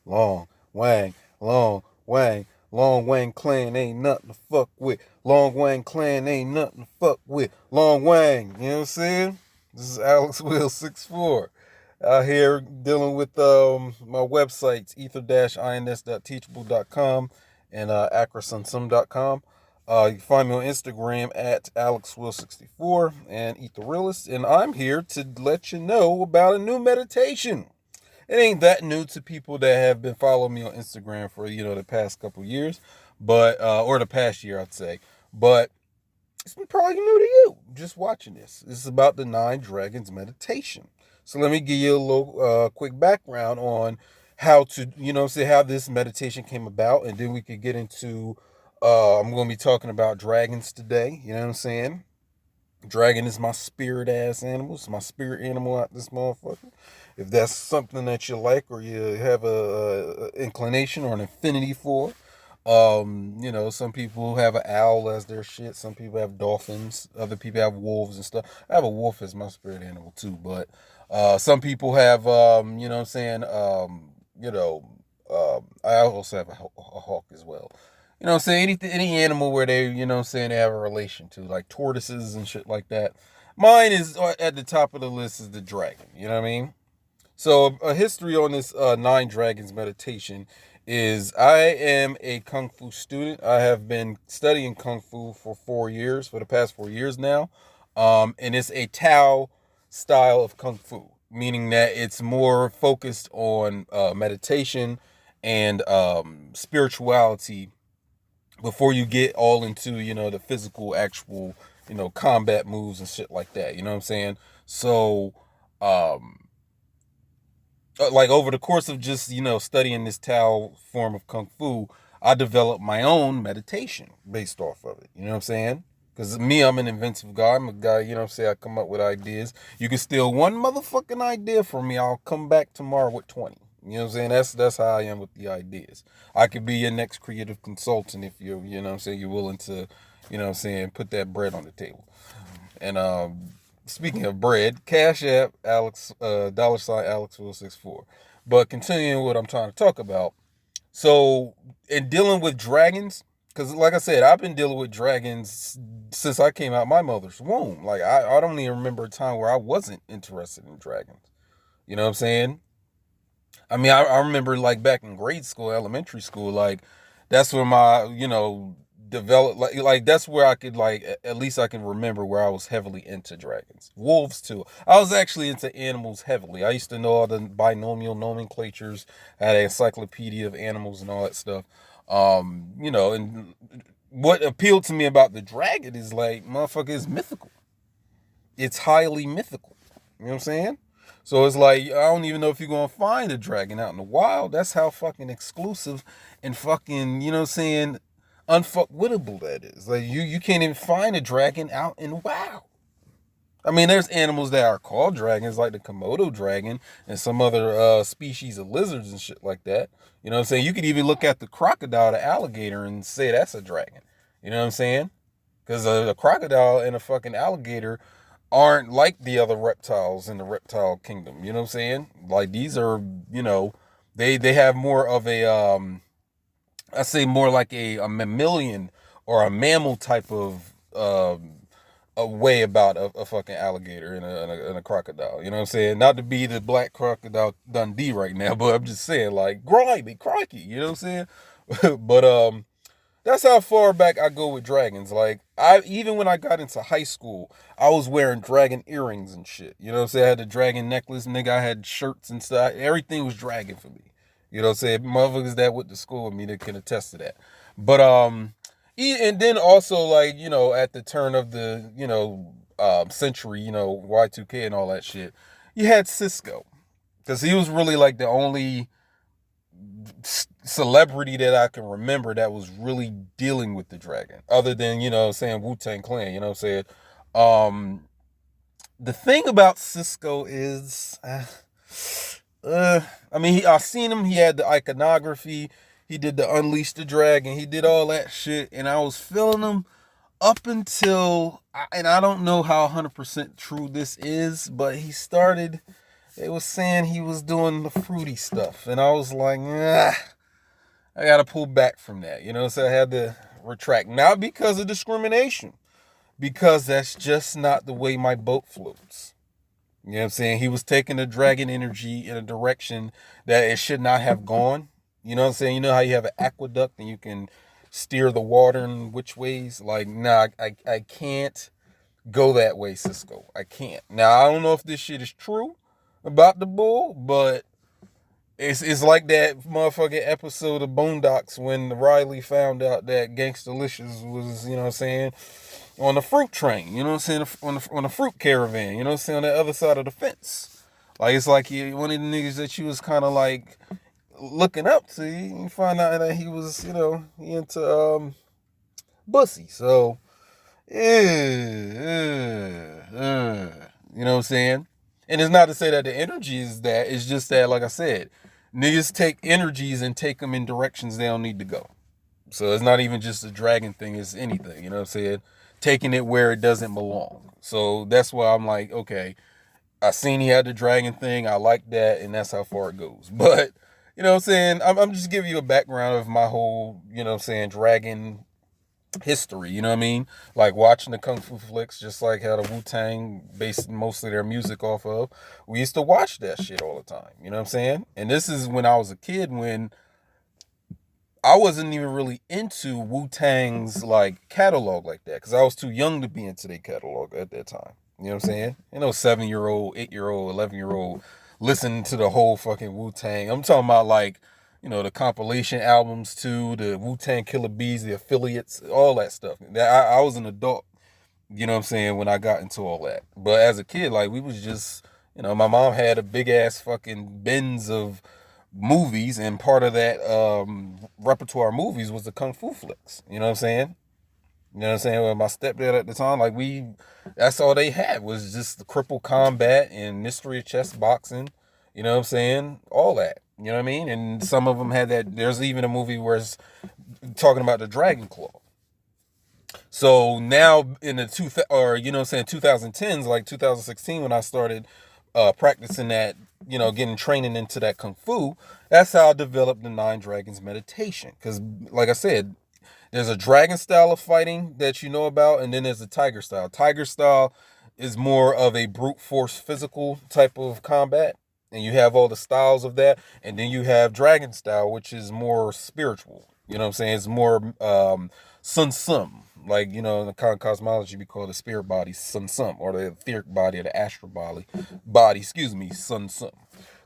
Long Wang, Long Wang, Long Wang Clan ain't nothing to fuck with. Long Wang Clan ain't nothing to fuck with. Long Wang, you know what I'm saying? This is Alex Will 64 out here dealing with my websites ether-ins.teachable.com and acrosunsum.com. You can find me on Instagram at AlexWill64 and Etherrealist, and I'm here to let you know about a new meditation. It ain't that new to people that have been following me on Instagram for the past couple years, but or the past year I'd say, but it's probably new to you just watching this. This is about the Nine Dragons meditation. So let me give you a little quick background on how to say how this meditation came about, and then we could get into. I'm going to be talking about dragons today. You know what I'm saying? Dragon is my spirit ass animal. It's my spirit animal out this motherfucker. If that's something that you like or you have a inclination or an affinity for, some people have an owl as their shit. Some people have dolphins. Other people have wolves and stuff. I have a wolf as my spirit animal too, but some people have, I also have a hawk as well. You know what I'm saying? Any animal where they, they have a relation to, like tortoises and shit like that. Mine is at the top of the list is the dragon. You know what I mean? So a history on this Nine Dragons meditation is I am a Kung Fu student. I have been studying Kung Fu for 4 years, for the past 4 years now. And it's a Tao style of Kung Fu, meaning that it's more focused on meditation and spirituality before you get all into the physical actual combat moves and shit like that. You know what I'm saying? So um like over the course of just studying this Tao form of kung fu, I developed my own meditation based off of it. You know what I'm saying? Because me, I'm an inventive guy. I'm a guy, I come up with ideas. You can steal one motherfucking idea from me, I'll come back tomorrow with 20. You know what I'm saying? That's how I am with the ideas. I could be your next creative consultant if you're willing to, put that bread on the table. And speaking of bread, Cashapp Alex $ Alex Will 64. But continuing what I'm trying to talk about. So in dealing with dragons, because like I said, I've been dealing with dragons since I came out my mother's womb. Like I don't even remember a time where I wasn't interested in dragons. You know what I'm saying? I mean, I remember like back in grade school, elementary school, like that's where my, develop like that's where I could like at least I can remember where I was heavily into dragons. Wolves too. I was actually into animals heavily. I used to know all the binomial nomenclatures, I had an encyclopedia of animals and all that stuff. And what appealed to me about the dragon is like motherfucker is mythical. It's highly mythical. You know what I'm saying? So it's like I don't even know if you're gonna find a dragon out in the wild. That's how fucking exclusive and fucking, unfuckwittable that is. Like you can't even find a dragon out in the wild. I mean, there's animals that are called dragons, like the Komodo dragon and some other species of lizards and shit like that. You know what I'm saying? You could even look at the crocodile, the alligator, and say that's a dragon. You know what I'm saying? Because a crocodile and a fucking alligator aren't like the other reptiles in the reptile kingdom. You know what I'm saying? Like these are, they have more of a I say more like a mammalian or a mammal type of a way about a fucking alligator and a crocodile. You know what I'm saying? Not to be the black crocodile Dundee right now, but I'm just saying like grimy, crikey. You know what I'm saying? But that's how far back I go with dragons. Like I even when I got into high school, I was wearing dragon earrings and shit. You know what I'm saying? I had the dragon necklace, nigga. I had shirts and stuff. Everything was dragon for me. You know what I'm saying? Motherfuckers that went to school with me that can attest to that. But and then also like, at the turn of the, century, Y2K and all that shit, you had Cisco. Because he was really like the only celebrity that I can remember that was really dealing with the dragon, other than saying Wu-Tang Clan. You know what I'm saying? The thing about Cisco is, I mean, I seen him. He had the iconography. He did the Unleash the Dragon. He did all that shit, and I was feeling him up until, and I don't know how 100% true this is, but he started they was saying he was doing the fruity stuff. And I was like, nah, I got to pull back from that. So I had to retract. Not because of discrimination, because that's just not the way my boat floats. You know what I'm saying? He was taking the dragon energy in a direction that it should not have gone. You know what I'm saying? You know how you have an aqueduct and you can steer the water in which ways? Like, nah, I can't go that way, Cisco. I can't. Now, I don't know if this shit is true about the bull, but it's like that motherfucking episode of Boondocks when Riley found out that Gangstalicious was, you know what I'm saying, on the fruit train, you know what I'm saying, on the fruit caravan, you know what I'm saying, on the other side of the fence. Like, it's like one of the niggas that you was kind of like looking up to, you find out that he was, he into bussy. So, you know what I'm saying? And it's not to say that the energy is that. It's just that, like I said, niggas take energies and take them in directions they don't need to go. So it's not even just a dragon thing. It's anything, you know what I'm saying? Taking it where it doesn't belong. So that's why I'm like, okay, I seen he had the dragon thing. I like that, and that's how far it goes. But, you know what I'm saying? I'm just giving you a background of my whole, you know what I'm saying, dragon history, you know what I mean? Like watching the Kung Fu flicks, just like how the Wu-Tang based most of their music off of. We used to watch that shit all the time, you know what I'm saying? And this is when I was a kid, when I wasn't even really into Wu-Tang's like catalog like that, because I was too young to be into their catalog at that time. You know what I'm saying? 7-year-old, 8-year-old, 11-year-old listening to the whole fucking Wu-Tang. I'm talking about like, the compilation albums too, the Wu-Tang Killer Bees, the affiliates, all that stuff. I was an adult, you know what I'm saying, when I got into all that. But as a kid, like, we was just, my mom had a big ass fucking bins of movies, and part of that repertoire of movies was the Kung Fu flicks. You know what I'm saying? You know what I'm saying? Well, my stepdad at the time, like, that's all they had was just the cripple combat and mystery chess boxing. You know what I'm saying? All that. You know what I mean? And some of them had that. There's even a movie where it's talking about the Dragon Claw. So now in the 2010s, like 2016, when I started practicing that, getting training into that Kung Fu, that's how I developed the Nine Dragons meditation. Because, like I said, there's a dragon style of fighting that you know about, and then there's a tiger style. Tiger style is more of a brute force physical type of combat, and you have all the styles of that. And then you have dragon style, which is more spiritual. You know what I'm saying? It's more sun sum. Like, in the cosmology, we call the spirit body sun sum, or the etheric body, or the astral body, sun sum.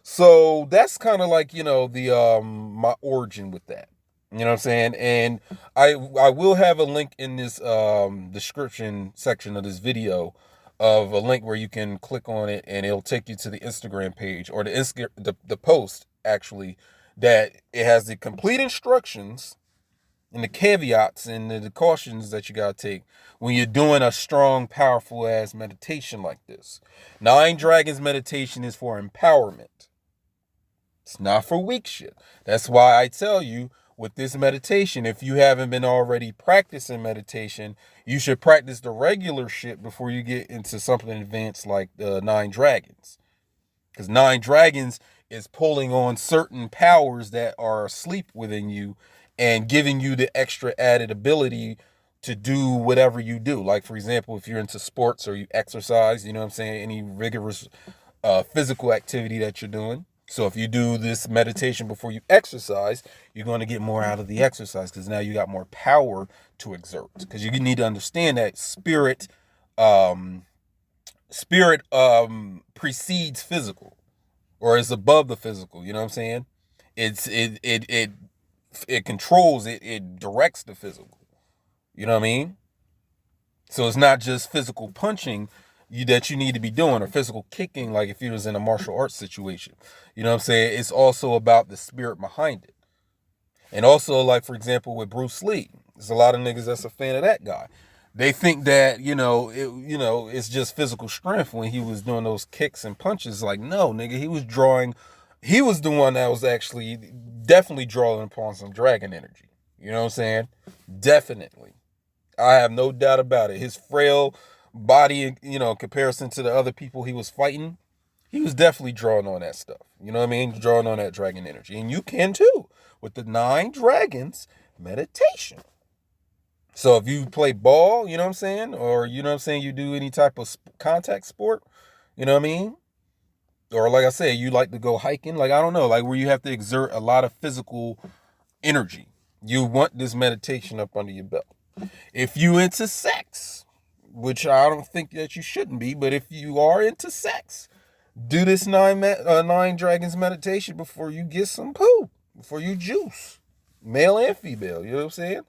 So that's kind of like, the my origin with that. You know what I'm saying? And I will have a link in this description section of this video, of a link where you can click on it and it'll take you to the Instagram page, or the post actually, that it has the complete instructions and the caveats and the cautions that you gotta take when you're doing a strong, powerful ass meditation like this. Nine Dragons meditation is for empowerment. It's not for weak shit. That's why I tell you, with this meditation, if you haven't been already practicing meditation, you should practice the regular shit before you get into something advanced like the Nine Dragons. Because Nine Dragons is pulling on certain powers that are asleep within you and giving you the extra added ability to do whatever you do. Like, for example, if you're into sports or you exercise, you know what I'm saying, any rigorous physical activity that you're doing. So if you do this meditation before you exercise, you're going to get more out of the exercise, because now you got more power to exert. Because you need to understand that spirit precedes physical, or is above the physical. You know what I'm saying? It controls it. It directs the physical. You know what I mean? So it's not just physical punching that you need to be doing, or physical kicking, like if you was in a martial arts situation. You know what I'm saying? It's also about the spirit behind it. And also, like, for example, with Bruce Lee, there's a lot of niggas that's a fan of that guy. They think that, it's just physical strength when he was doing those kicks and punches. Like, no, nigga, he was the one that was actually definitely drawing upon some dragon energy. You know what I'm saying? Definitely. I have no doubt about it. His frail body, in comparison to the other people he was fighting, He was definitely drawing on that stuff. You know what I mean? Drawing on that dragon energy. And you can too with the 9 dragons meditation. So if you play ball, you know what I'm saying? Or, you know what I'm saying, you do any type of contact sport, you know what I mean? Or like I said, you like to go hiking, like I don't know, like where you have to exert a lot of physical energy. You want this meditation up under your belt. If you into sex, which I don't think that you shouldn't be, but if you are into sex, do this 9 dragons meditation before you get some poo, before you juice, male and female. You know what I'm saying?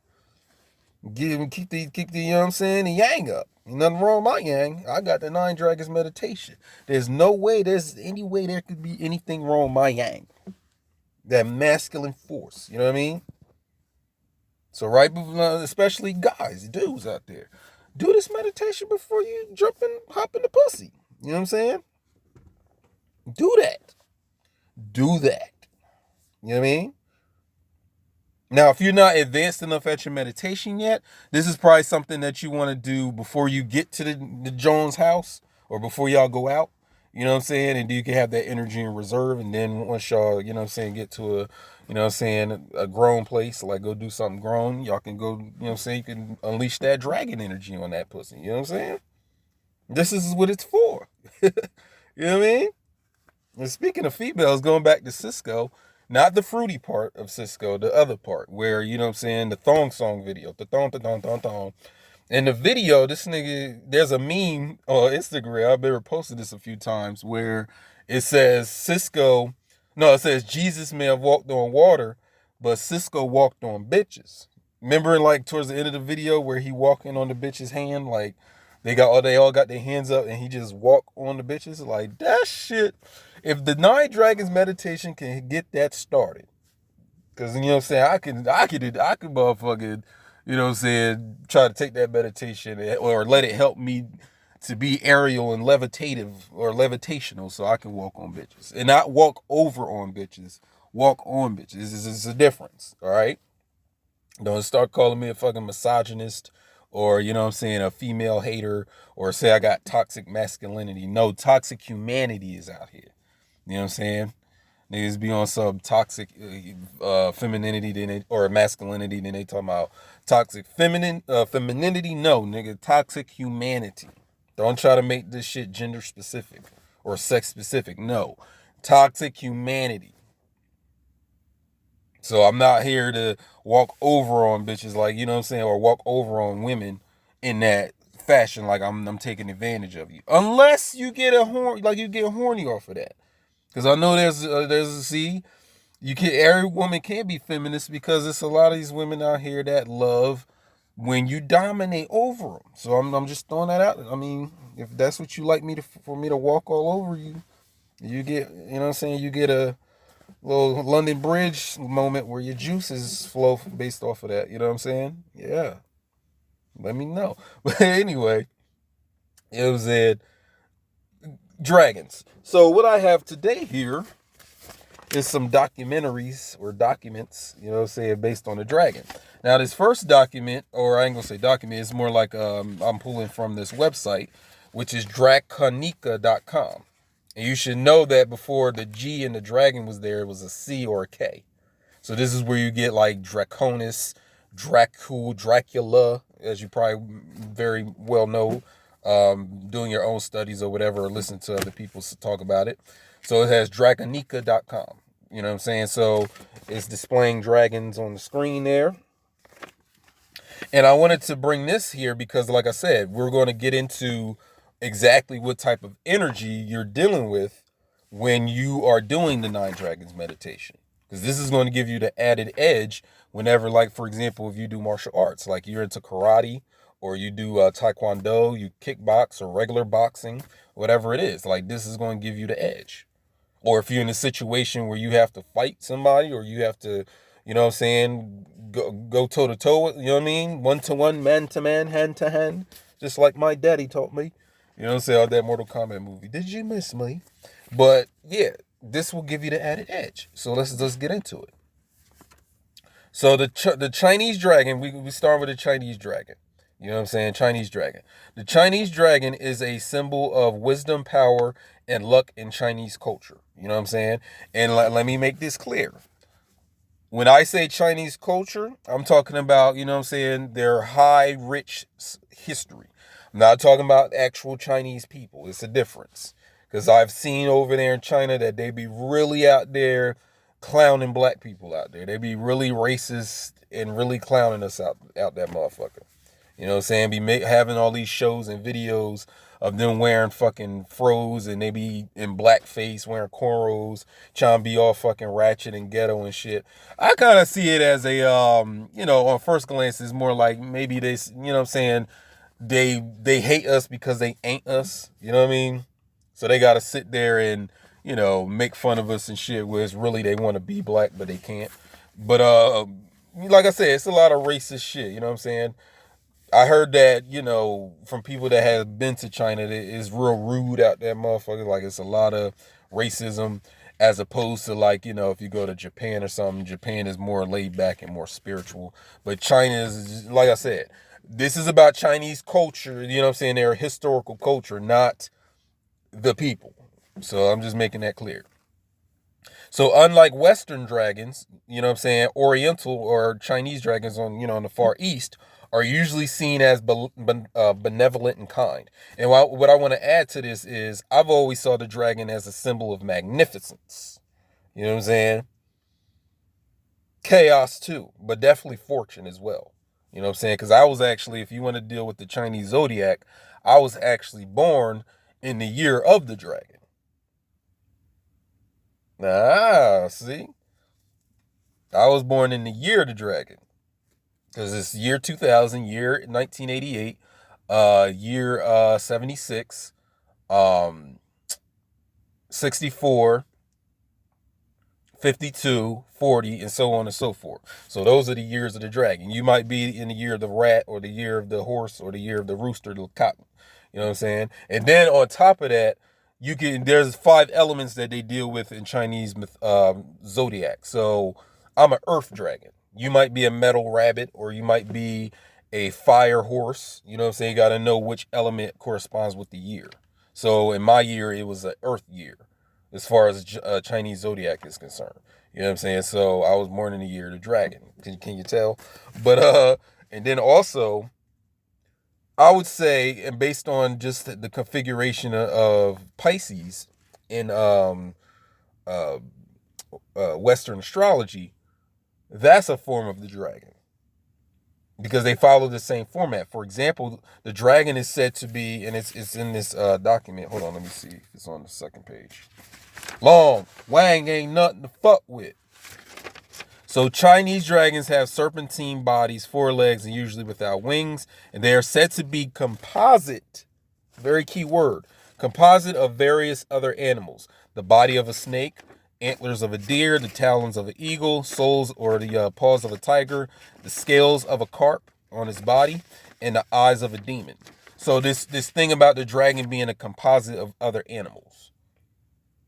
Keep the you know what I'm saying, the yang up. Nothing wrong with my yang. I got the 9 dragons meditation. There's any way there could be anything wrong with my yang. That masculine force. You know what I mean? So right, especially guys, dudes out there, do this meditation before you hop in the pussy. You know what I'm saying? Do that. Do that. You know what I mean? Now, if you're not advanced enough at your meditation yet, this is probably something that you want to do before you get to the Jones house or before y'all go out. You know what I'm saying? And you can have that energy in reserve. And then once y'all, you know what I'm saying, get to a, you know what I'm saying, a grown place, like go do something grown, y'all can go, you know what I'm saying, you can unleash that dragon energy on that pussy. You know what I'm saying? This is what it's for. You know what I mean? And speaking of females, going back to Cisco, not the fruity part of Cisco, the other part where, you know what I'm saying, the thong song video, the thong, the thong, thong, thong. In the video, this nigga, there's a meme on Instagram, I've been posted this a few times, where it says it says Jesus may have walked on water, but Cisco walked on bitches. Remember like towards the end of the video where he walking on the bitch's hand, like they all got their hands up and he just walked on the bitches? Like that shit, if the 9 dragons meditation can get that started, because you know what I'm saying, I could motherfucking, you know what I'm saying, try to take that meditation or let it help me to be aerial and levitative or levitational so I can walk on bitches. And not walk over on bitches, walk on bitches. It's a difference, all right? Don't start calling me a fucking misogynist or, you know what I'm saying, a female hater or say I got toxic masculinity. No, toxic humanity is out here. You know what I'm saying? Niggas be on some toxic femininity or masculinity, then they talking about toxic femininity. No, nigga, toxic humanity. Don't try to make this shit gender specific or sex specific. No, toxic humanity. So I'm not here to walk over on bitches, like, you know what I'm saying, or walk over on women in that fashion, like I'm taking advantage of you. Unless you get horny off of that. Because I know every woman can't be feminist because it's a lot of these women out here that love when you dominate over them. So I'm just throwing that out. I mean, if that's what you like for me to walk all over you, you get, you know what I'm saying, you get a little London Bridge moment where your juices flow based off of that. You know what I'm saying? Yeah. Let me know. But anyway, it was dragons. So what I have today here is some documentaries or documents, you know what I'm saying, based on a dragon. Now this first document, or I ain't gonna say document, it's more like I'm pulling from this website, which is draconica.com. And you should know that before the G in the dragon was there, it was a C or a K. So this is where you get like Draconis, Dracula, as you probably very well know, doing your own studies or whatever, or listen to other people talk about it. So it has draconica.com. You know what I'm saying? So it's displaying dragons on the screen there. And I wanted to bring this here because, like I said, we're going to get into exactly what type of energy you're dealing with when you are doing the 9 dragons meditation. Because this is going to give you the added edge whenever, like, for example, if you do martial arts, like you're into karate or you do taekwondo, you kickbox or regular boxing, whatever it is, like this is going to give you the edge. Or if you're in a situation where you have to fight somebody or you have to, you know what I'm saying, go toe to toe, you know what I mean? 1-to-1, man-to-man, hand-to-hand, just like my daddy taught me. You know what I'm saying? That Mortal Kombat movie. Did you miss me? But yeah, this will give you the added edge. So let's get into it. So the Chinese dragon, we start with the Chinese dragon. You know what I'm saying? Chinese dragon. The Chinese dragon is a symbol of wisdom, power, and luck in Chinese culture. You know what I'm saying? And let me make this clear. When I say Chinese culture, I'm talking about, you know what I'm saying, their high, rich history. I'm not talking about actual Chinese people. It's a difference. Because I've seen over there in China that they be really out there clowning black people out there. They be really racist and really clowning us out that motherfucker. You know what I'm saying? Having all these shows and videos of them wearing fucking froze, and they be in blackface, wearing cornrows, trying to be all fucking ratchet and ghetto and shit. I kind of see it as a, you know, on first glance, it's more like maybe they, you know what I'm saying, they hate us because they ain't us. You know what I mean? So they got to sit there and, you know, make fun of us and shit, whereas really they want to be black, but they can't. But, like I said, it's a lot of racist shit, you know what I'm saying? I heard that, you know, from people that have been to China, that it's real rude out there, motherfucker. Like, it's a lot of racism as opposed to, like, you know, if you go to Japan or something. Japan is more laid back and more spiritual. But China is, like I said, this is about Chinese culture, you know what I'm saying? Their historical culture, not the people. So I'm just making that clear. So unlike Western dragons, you know what I'm saying, Oriental or Chinese dragons on, you know, on the Far East are usually seen as benevolent and kind. And what I want to add to this is I've always saw the dragon as a symbol of magnificence. You know what I'm saying? Chaos too, but definitely fortune as well. You know what I'm saying? Because I was actually, if you want to deal with the Chinese zodiac, I was actually born in the year of the dragon. Ah, see? I was born in the year of the dragon. Because it's year 2000, year 1988, year 76, 64, 52, 40, and so on and so forth. So those are the years of the dragon. You might be in the year of the rat, or the year of the horse, or the year of the rooster, the cotton. You know what I'm saying? And then on top of that, there's 5 elements that they deal with in Chinese zodiac. So I'm an earth dragon. You might be a metal rabbit, or you might be a fire horse. You know what I'm saying? You got to know which element corresponds with the year. So in my year, it was an earth year as far as Chinese zodiac is concerned. You know what I'm saying? So I was born in the year of the dragon. Can you tell? But and then also, I would say, and based on just the configuration of Pisces in Western astrology, that's a form of the dragon because they follow the same format. For example, the dragon is said to be, and it's in this document. Hold on, let me see if it's on the second page. Long, Wang ain't nothing to fuck with. So Chinese dragons have serpentine bodies, 4 legs, and usually without wings, and they are said to be composite. Very key word. Composite of various other animals. The body of a snake, antlers of a deer, the talons of an eagle, soles or the paws of a tiger, the scales of a carp on its body, and the eyes of a demon. So this thing about the dragon being a composite of other animals.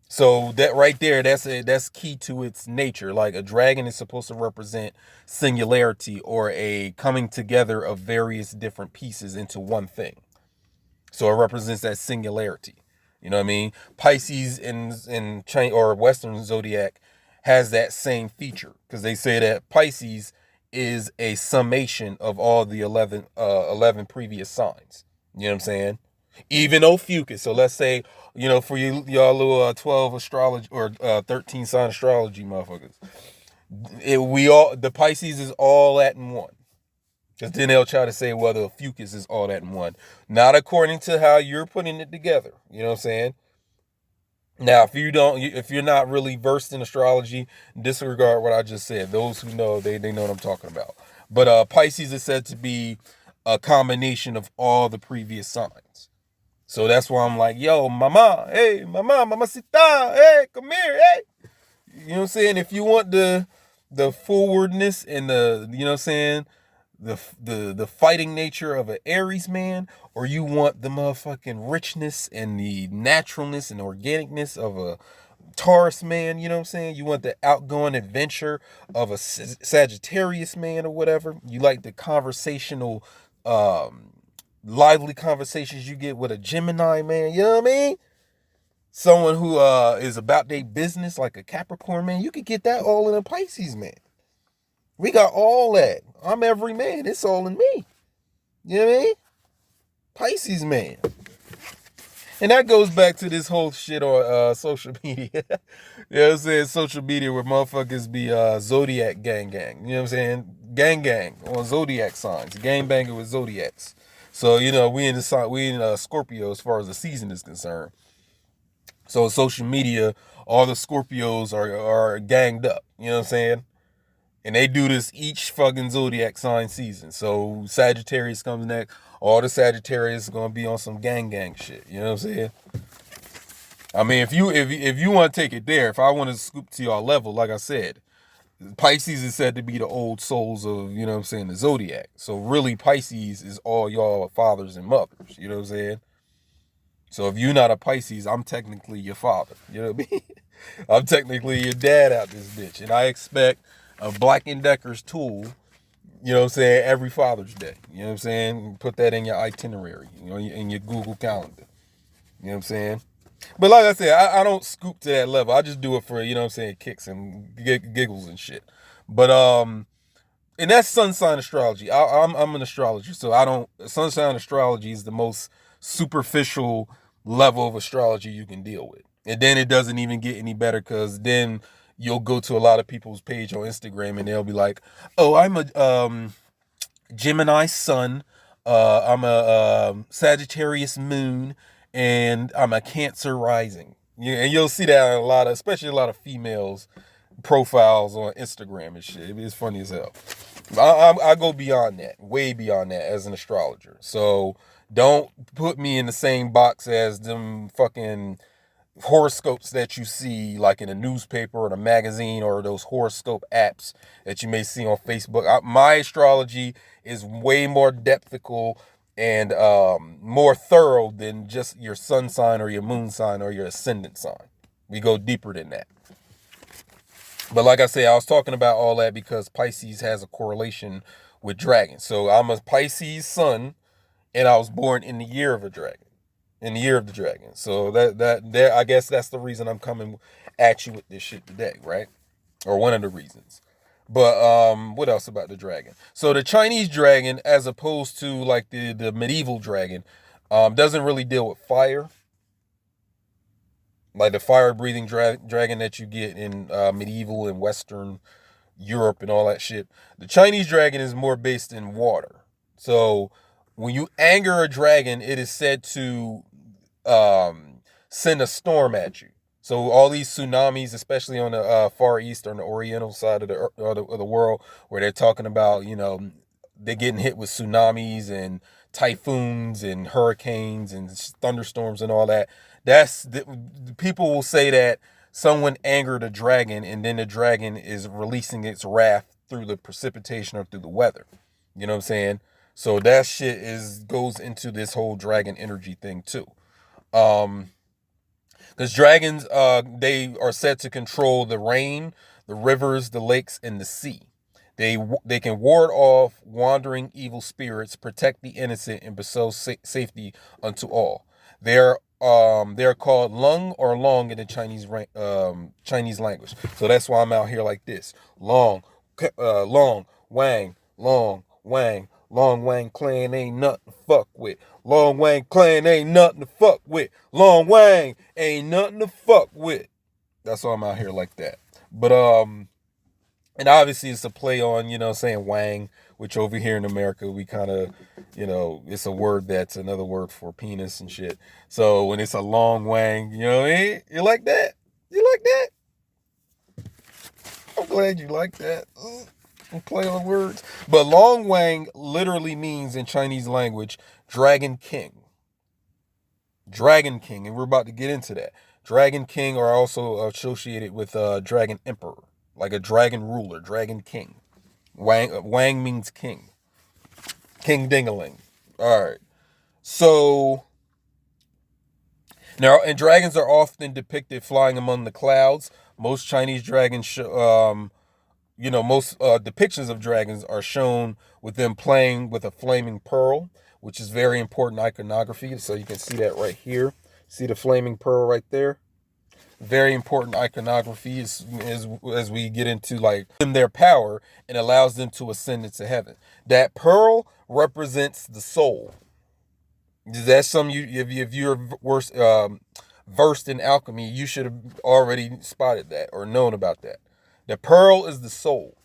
So that right there, that's key to its nature. Like a dragon is supposed to represent singularity or a coming together of various different pieces into one thing. So it represents that singularity. You know what I mean? Pisces in China or Western zodiac has that same feature because they say that Pisces is a summation of all the 11 previous signs. You know what I'm saying? Even Ophiuchus. So let's say, you know, for y'all little 12 astrology or 13 sign astrology motherfuckers, the Pisces is all that in one. Because then they'll try to say, well, the Ophiuchus is all that in one. Not according to how you're putting it together. You know what I'm saying? Now, if you're not really versed in astrology, disregard what I just said. Those who know, they know what I'm talking about. But Pisces is said to be a combination of all the previous signs. So that's why I'm like, yo, mama, hey, mamacita, hey, come here, hey. You know what I'm saying? If you want the forwardness and the, you know what I'm saying, the fighting nature of an Aries man, or you want the motherfucking richness and the naturalness and organicness of a Taurus man, you know what I'm saying? You want the outgoing adventure of a Sagittarius man or whatever. You like the conversational, lively conversations you get with a Gemini man, you know what I mean? someone who is about their business, like a Capricorn man, you could get that all in a Pisces man. We got all that. I'm every man. It's all in me. You know what I mean? Pisces man. And that goes back to this whole shit on social media. You know what I'm saying? Social media where motherfuckers be Zodiac gang. You know what I'm saying? Gang on Zodiac signs. Gang banging with Zodiacs. So, you know, we in Scorpio as far as the season is concerned. So social media, all the Scorpios are ganged up. You know what I'm saying? And they do this each fucking Zodiac sign season. So Sagittarius comes next. All the Sagittarius are gonna be on some gang shit. You know what I'm saying? I mean, if you want to take it there, if I want to scoop to y'all level, like I said, Pisces is said to be the old souls of, you know what I'm saying, the Zodiac. So really Pisces is all y'all fathers and mothers. You know what I'm saying? So if you're not a Pisces, I'm technically your father. You know what I mean? I'm technically your dad out this bitch. And I expect a Black & Decker's tool, you know what I'm saying, every Father's Day. You know what I'm saying? Put that in your itinerary, you know, in your Google Calendar. You know what I'm saying? But like I said, I don't scoop to that level. I just do it for, you know what I'm saying, kicks and giggles and shit. But and that's sun sign astrology. I'm an astrologer, so I don't. Sun sign astrology is the most superficial level of astrology you can deal with, and then it doesn't even get any better because then you'll go to a lot of people's page on Instagram and they'll be like, "Oh, I'm a Gemini sun, I'm a Sagittarius moon, and I'm a Cancer rising." Yeah, and you'll see that in a lot of, especially a lot of females profiles on Instagram and shit. It's funny as hell. I go beyond that, way beyond that as an astrologer. So don't put me in the same box as them fucking horoscopes that you see like in a newspaper or a magazine or those horoscope apps that you may see on Facebook. My astrology is way more depthical and more thorough than just your sun sign or your moon sign or your ascendant sign. We go deeper than that. But like I say, I was talking about all that because Pisces has a correlation with dragons. So I'm a Pisces sun, and I was born in the year of a dragon, in the year of the dragon. So that I guess that's the reason I'm coming at you with this shit today, right? Or one of the reasons. But what else about the dragon? So the Chinese dragon, as opposed to like the medieval dragon, doesn't really deal with fire. Like the fire-breathing dragon that you get in medieval and Western Europe and all that shit. The Chinese dragon is more based in water. So when you anger a dragon, it is said to send a storm at you. So all these tsunamis, especially on the Far East or on the Oriental side of the world, where they're talking about, you know, they're getting hit with tsunamis and typhoons and hurricanes and thunderstorms and all that. That's the people will say that someone angered a dragon and then the dragon is releasing its wrath through the precipitation or through the weather. You know what I'm saying? So that shit goes into this whole dragon energy thing too. Because dragons, they are said to control the rain, the rivers, the lakes, and the sea. They can ward off wandering evil spirits, protect the innocent, and bestow safety unto all. They're called lung or long in the Chinese language. So that's why I'm out here like this. Long, Wang, Long Wang Clan ain't nothing to fuck with. Long Wang Clan ain't nothing to fuck with. Long Wang ain't nothing to fuck with. That's why I'm out here like that. But and obviously it's a play on, you know, saying Wang, which over here in America we kind of, you know, it's a word that's another word for penis and shit. So when it's a long Wang, you know what I mean? You like that? You like that? I'm glad you like that. Play on words. But Long Wang literally means in Chinese language, Dragon King. Dragon King, and we're about to get into that. Dragon King are also associated with Dragon Emperor, like a dragon ruler, Dragon King. Wang means king. King Dingaling. All right. So now, and dragons are often depicted flying among the clouds. Most Chinese dragons most depictions of dragons are shown with them playing with a flaming pearl, which is very important iconography. So you can see that right here. See the flaming pearl right there? very important iconography as we get into like in their power and allows them to ascend into heaven. That pearl represents the soul. That's some you if you're versed in alchemy, you should have already spotted that or known about that. The pearl is the soul.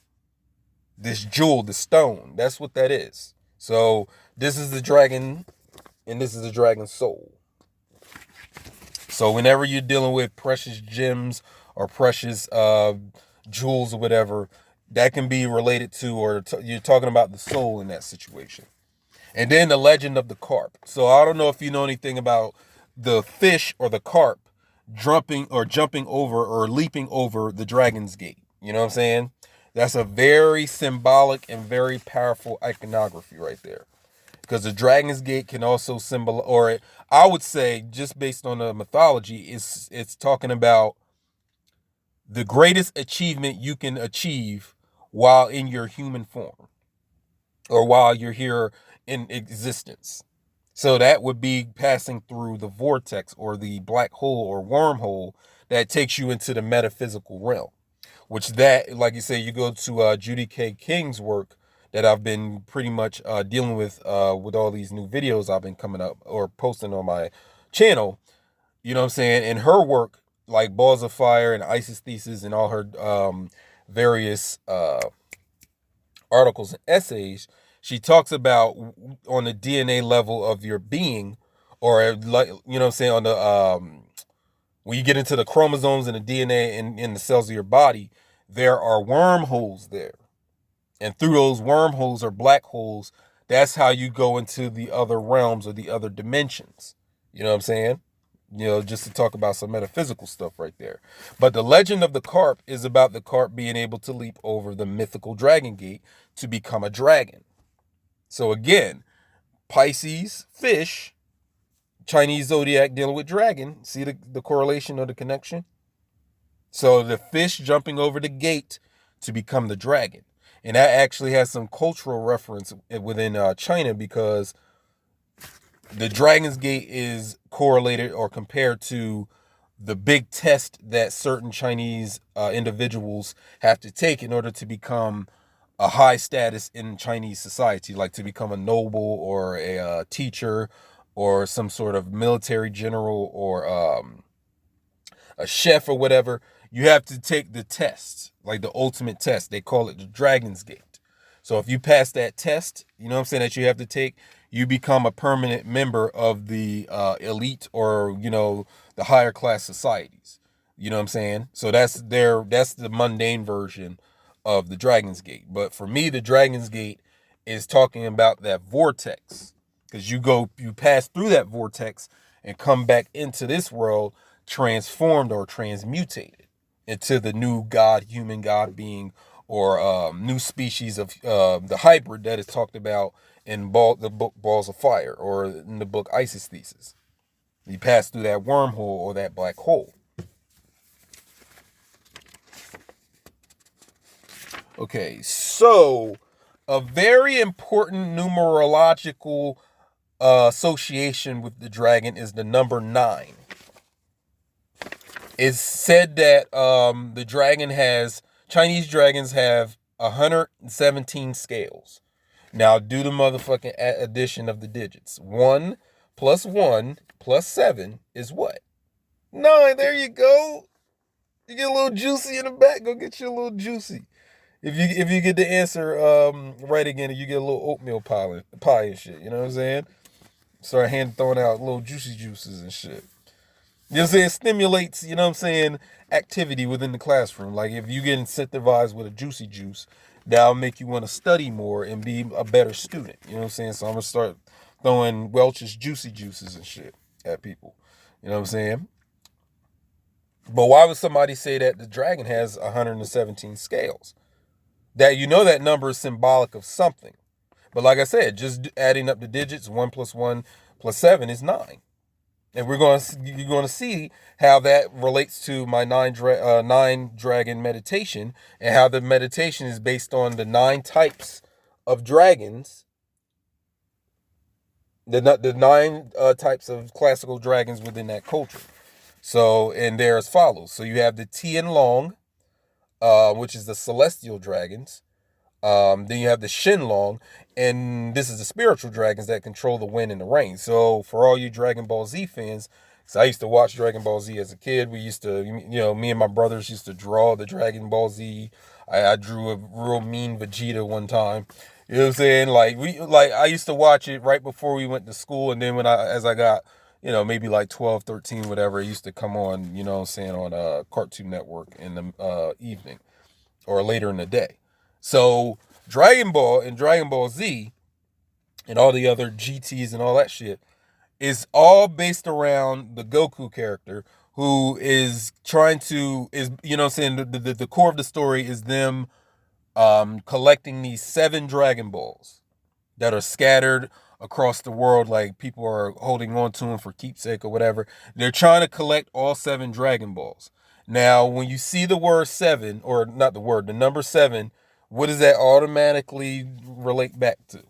This jewel, the stone, that's what that is. So this is the dragon, and this is the dragon's soul. So whenever you're dealing with precious gems or precious jewels or whatever, that can be related to, or you're talking about the soul in that situation. And then the legend of the carp. So I don't know if you know anything about the fish or the carp jumping over or leaping over the dragon's gate. You know what I'm saying? That's a very symbolic and very powerful iconography right there. Because the dragon's gate can also symbol, or I would say, just based on the mythology, it's talking about the greatest achievement you can achieve while in your human form, or while you're here in existence. So that would be passing through the vortex or the black hole or wormhole that takes you into the metaphysical realm. Which that, like you say, you go to Judy K. King's work that I've been pretty much dealing with all these new videos I've been coming up or posting on my channel. You know what I'm saying? In her work, like Balls of Fire and Isis Thesis and all her various articles and essays, she talks about on the DNA level of your being, or like, you know what I'm saying, on the when you get into the chromosomes and the DNA in the cells of your body, there are wormholes there. And through those wormholes or black holes, that's how you go into the other realms or the other dimensions. You know what I'm saying? You know, just to talk about some metaphysical stuff right there. But the legend of the carp is about the carp being able to leap over the mythical dragon gate to become a dragon. So again, Pisces, fish, Chinese zodiac dealing with dragon. See the correlation or the connection? So the fish jumping over the gate to become the dragon. And that actually has some cultural reference within China, because the dragon's gate is correlated or compared to the big test that certain Chinese individuals have to take in order to become a high status in Chinese society, like to become a noble or a teacher or some sort of military general or a chef or whatever. You have to take the test, like the ultimate test. They call it the Dragon's Gate. So if you pass that test, you know what I'm saying, that you have to take, you become a permanent member of the elite, or, you know, the higher class societies. You know what I'm saying? So that's the mundane version of the Dragon's Gate. But for me, the Dragon's Gate is talking about that vortex. Because you pass through that vortex and come back into this world transformed or transmutated into the new human God being, or new species of the hybrid that is talked about in the book Balls of Fire, or in the book Isis Thesis. You pass through that wormhole or that black hole. Okay, so a very important numerological association with the dragon is the number 9. It's said that Chinese dragons have 117 scales. Now do the motherfucking addition of the digits. 1 plus 1 plus 7 is what? 9. There you go. You get a little juicy in the back. Go get you a little juicy. If you get the answer right again, you get a little oatmeal pie and shit. You know what I'm saying? Start throwing out little juicy juices and shit. You know what I'm saying? It stimulates, you know what I'm saying, activity within the classroom. Like if you get incentivized with a juicy juice, that'll make you want to study more and be a better student. You know what I'm saying? So I'm going to start throwing Welch's juicy juices and shit at people. You know what I'm saying? But why would somebody say that the dragon has 117 scales? That, you know, that number is symbolic of something. But like I said, just adding up the digits, 1 plus 1 plus 7 is 9. And you're going to see how that relates to my 9 dragon meditation, and how the meditation is based on the 9 types of dragons, the 9 types of classical dragons within that culture. So, and they're as follows. So you have the Tian Long, which is the celestial dragons. Then you have the Shenlong, and this is the spiritual dragons that control the wind and the rain. So for all you Dragon Ball Z fans, because I used to watch Dragon Ball Z as a kid, we used to, me and my brothers used to draw the Dragon Ball Z. I drew a real mean Vegeta one time. You know what I'm saying? I used to watch it right before we went to school, and then as I got, maybe like 12, 13, whatever, it used to come on, on Cartoon Network in the evening or later in the day. So Dragon Ball and Dragon Ball Z and all the other GTs and all that shit is all based around the Goku character, who is trying to, the core of the story is them collecting these 7 Dragon Balls that are scattered across the world. Like, people are holding on to them for keepsake or whatever. They're trying to collect all 7 Dragon Balls. Now, when you see the word 7, or not the word, the number 7, what does that automatically relate back to?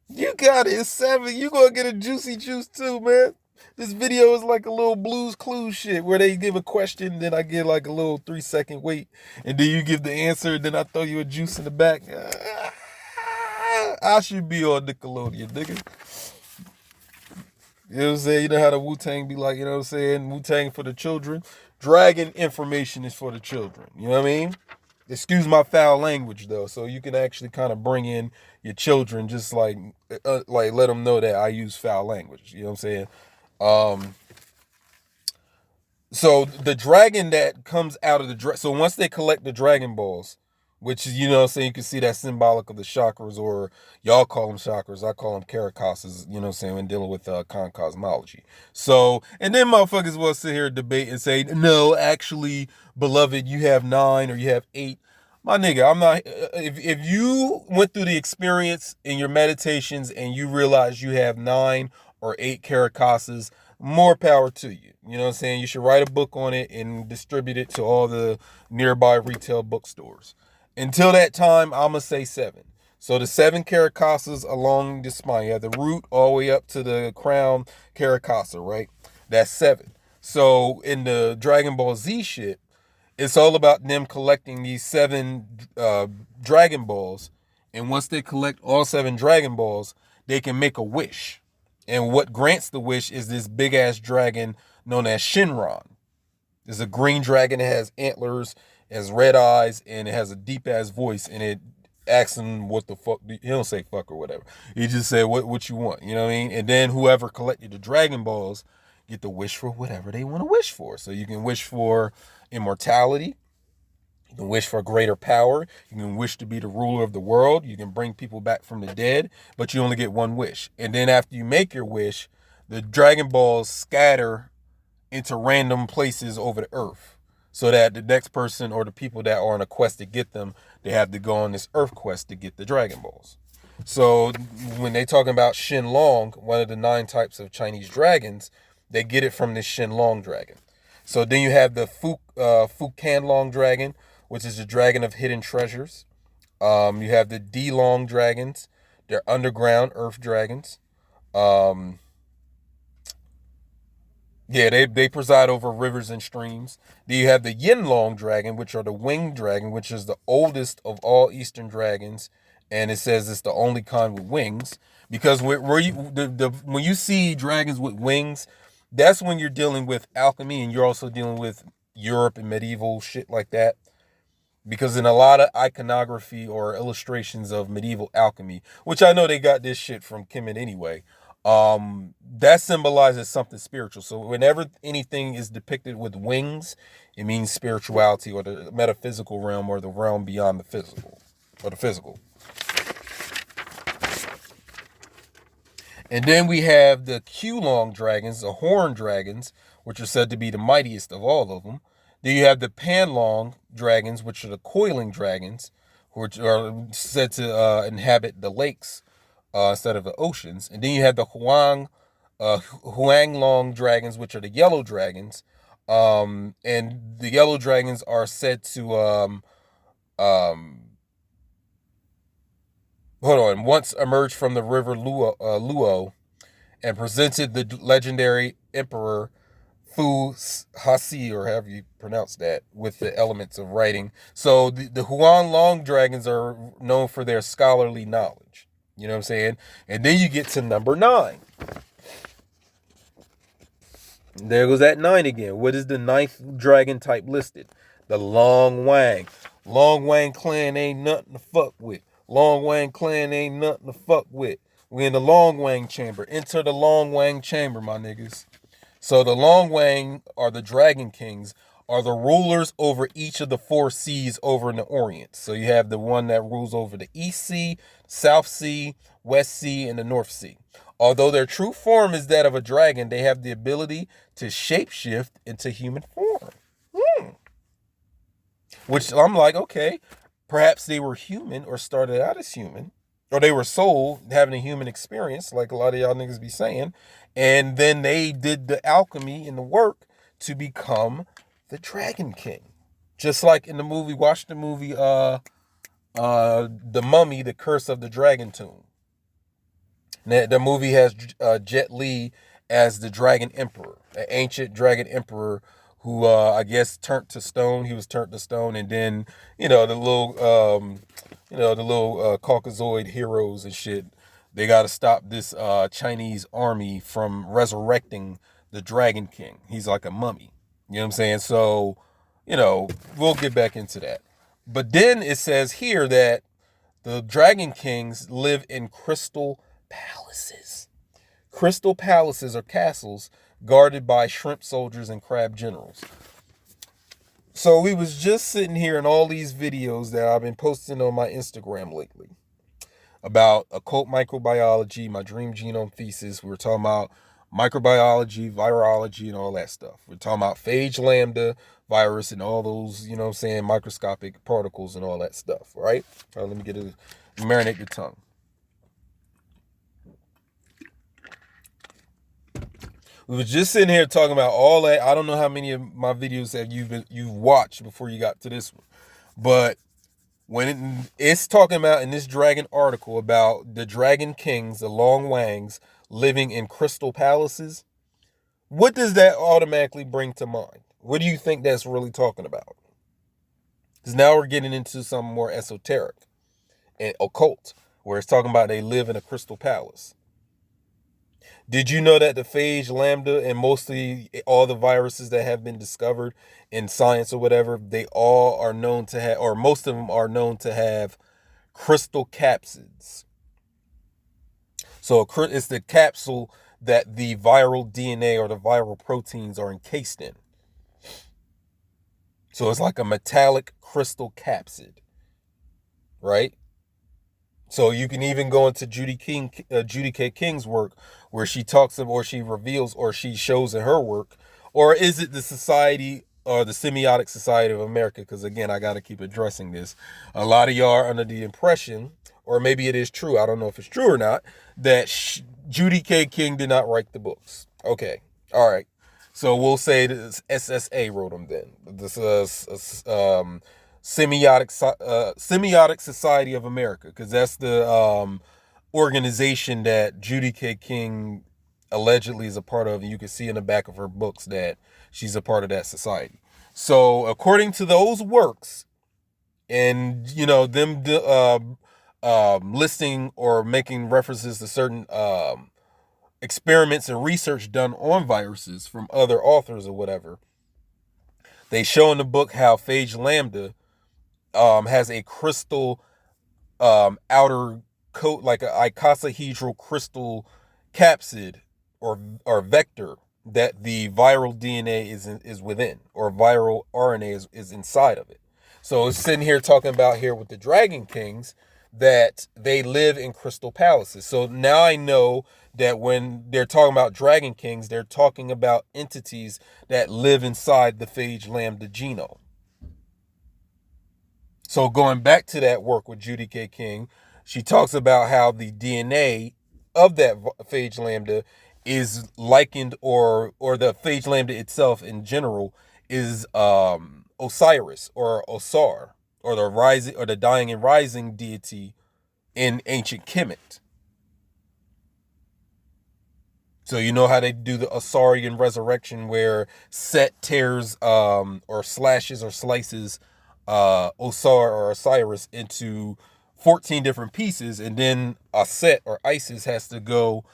You got it. It's 7. You gonna get a juicy juice too, man. This video is like a little Blues Clues shit where they give a question, then I get like a little 3-second wait, and then you give the answer, and then I throw you a juice in the back. I should be on Nickelodeon, nigga. You know what I'm saying? You know how the Wu-Tang be like, you know what I'm saying? Wu-Tang for the children. Dragon information is for the children. You know what I mean? Excuse my foul language, though, so you can actually kind of bring in your children, just like let them know that I use foul language. You know what I'm saying? Um, so the dragon that comes out of so once they collect the Dragon Balls, which is, you can see that symbolic of the chakras, or y'all call them chakras, I call them Caracasses, when dealing with cosmology. So, and then motherfuckers will sit here and debate and say, no, actually, beloved, you have 9 or you have 8. My nigga, I'm not, if you went through the experience in your meditations and you realize you have 9 or 8 Caracasses, more power to you. You know what I'm saying? You should write a book on it and distribute it to all the nearby retail bookstores. Until that time, I'm going to say 7. So the 7 Caracasses along the spine. You have the root all the way up to the crown Caracassa, right? That's 7. So in the Dragon Ball Z shit, it's all about them collecting these 7 Dragon Balls. And once they collect all 7 Dragon Balls, they can make a wish. And what grants the wish is this big-ass dragon known as Shinron. It's a green dragon that has antlers, has red eyes, and it has a deep-ass voice, and it asks him what the fuck. He don't say fuck or whatever. He just say what you want, you know what I mean? And then whoever collected the Dragon Balls get to wish for whatever they want to wish for. So you can wish for immortality. You can wish for greater power. You can wish to be the ruler of the world. You can bring people back from the dead, but you only get one wish. And then after you make your wish, the Dragon Balls scatter into random places over the earth, so that the next person or the people that are on a quest to get them, they have to go on this earth quest to get the Dragon Balls. So when they talking about Shenlong, one of the 9 types of Chinese dragons, they get it from this Shenlong dragon. So then you have the Fukanlong dragon, which is the dragon of hidden treasures. You have the D-Long dragons. They're underground earth dragons. They preside over rivers and streams. Then you have the Yinlong dragon, which are the winged dragon, which is the oldest of all Eastern dragons, and it says it's the only kind with wings. Because when you see dragons with wings, that's when you're dealing with alchemy, and you're also dealing with Europe and medieval shit like that. Because in a lot of iconography or illustrations of medieval alchemy, which I know they got this shit from Kemet anyway, that symbolizes something spiritual. So whenever anything is depicted with wings, it means spirituality or the metaphysical realm or the realm beyond the physical or the physical. And then we have the Qlong dragons, the horn dragons, which are said to be the mightiest of all of them. Then you have the Panlong dragons, which are the coiling dragons, which are said to inhabit the lakes instead of the oceans. And then you have the Huanglong dragons, which are the yellow dragons. And the yellow dragons are said to once emerged from the river Luo, and presented the legendary emperor Fu Hasi, or however you pronounce that, with the elements of writing. So the Huan Long dragons are known for their scholarly knowledge. You know what I'm saying? And then you get to number 9. There goes that 9 again. What is the 9th dragon type listed? The Long Wang. Long Wang clan ain't nothing to fuck with. Long Wang clan ain't nothing to fuck with. We in the Long Wang chamber. Enter the Long Wang chamber, my niggas. So the Long Wang, or the Dragon Kings, are the rulers over each of the 4 seas over in the Orient. So you have the one that rules over the East Sea, South Sea, West Sea, and the North Sea. Although their true form is that of a dragon, they have the ability to shapeshift into human form. Which I'm like, okay, perhaps they were human or started out as human, or they were soul having a human experience, like a lot of y'all niggas be saying, and then they did the alchemy and the work to become the Dragon King. Just like in the movie, watch the movie The Mummy, The Curse of the Dragon Tomb. The movie has Jet Li as the Dragon Emperor, an ancient Dragon Emperor who I guess turned to stone. He was turned to stone, and then the little Caucasoid heroes and shit. They got to stop this Chinese army from resurrecting the Dragon King. He's like a mummy. You know what I'm saying? So, we'll get back into that. But then it says here that the Dragon Kings live in crystal palaces. Crystal palaces are castles guarded by shrimp soldiers and crab generals. So we was just sitting here in all these videos that I've been posting on my Instagram lately about occult microbiology, my dream genome thesis. We were talking about microbiology, virology, and all that stuff. We're talking about phage lambda virus and all those, microscopic particles and all that stuff, right? Let me marinate your tongue. We were just sitting here talking about all that. I don't know how many of my videos have you've watched before you got to this one, but when it's talking about in this dragon article about the Dragon Kings, the Long Wangs, living in crystal palaces, what does that automatically bring to mind? What do you think that's really talking about? Because now we're getting into something more esoteric and occult, where it's talking about they live in a crystal palace. Did you know that the phage lambda and mostly all the viruses that have been discovered in science or whatever, they all are known to have, or most of them are known to have crystal capsids. So it's the capsule that the viral DNA or the viral proteins are encased in. So it's like a metallic crystal capsid, right? So you can even go into Judy K. King's work, where she talks about, or she reveals, or she shows in her work, or is it the Society or the Semiotic Society of America? Because again, I got to keep addressing this. A lot of y'all are under the impression, or maybe it is true, I don't know if it's true or not, that Judy K. King did not write the books. Okay, all right. So we'll say this SSA wrote them then. This is Semiotic Society of America, because that's the organization that Judy K. King allegedly is a part of, and you can see in the back of her books that she's a part of that society. So according to those works, and them listing or making references to certain experiments and research done on viruses from other authors or whatever, they show in the book how phage lambda has a crystal outer coat, like an icosahedral crystal capsid or vector that the viral DNA is within, or viral RNA is inside of it. So it's sitting here talking about here with the Dragon Kings that they live in crystal palaces. So now I know that when they're talking about Dragon Kings, they're talking about entities that live inside the phage lambda genome. So going back to that work with Judy K. King, she talks about how the DNA of that phage lambda is likened, or the phage lambda itself in general is Osiris or Osar, or the rising or the dying and rising deity in ancient Kemet. So you know how they do the Osarian resurrection where Set tears or slashes or slices Osar or Osiris into 14 different pieces, and then Set or Isis has to go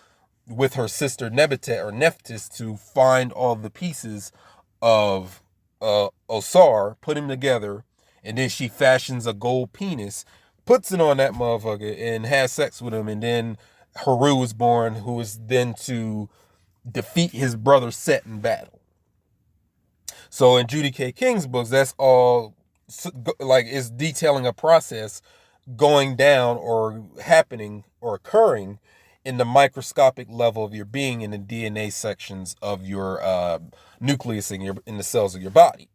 with her sister Nebetet or Nephthys to find all the pieces of Osar, put them together, and then she fashions a gold penis, puts it on that motherfucker, and has sex with him, and then Heru is born, who is then to defeat his brother Set in battle. So in Judy K. King's books, that's all like it's detailing a process going down or happening or occurring in the microscopic level of your being in the DNA sections of your nucleus in the cells of your body.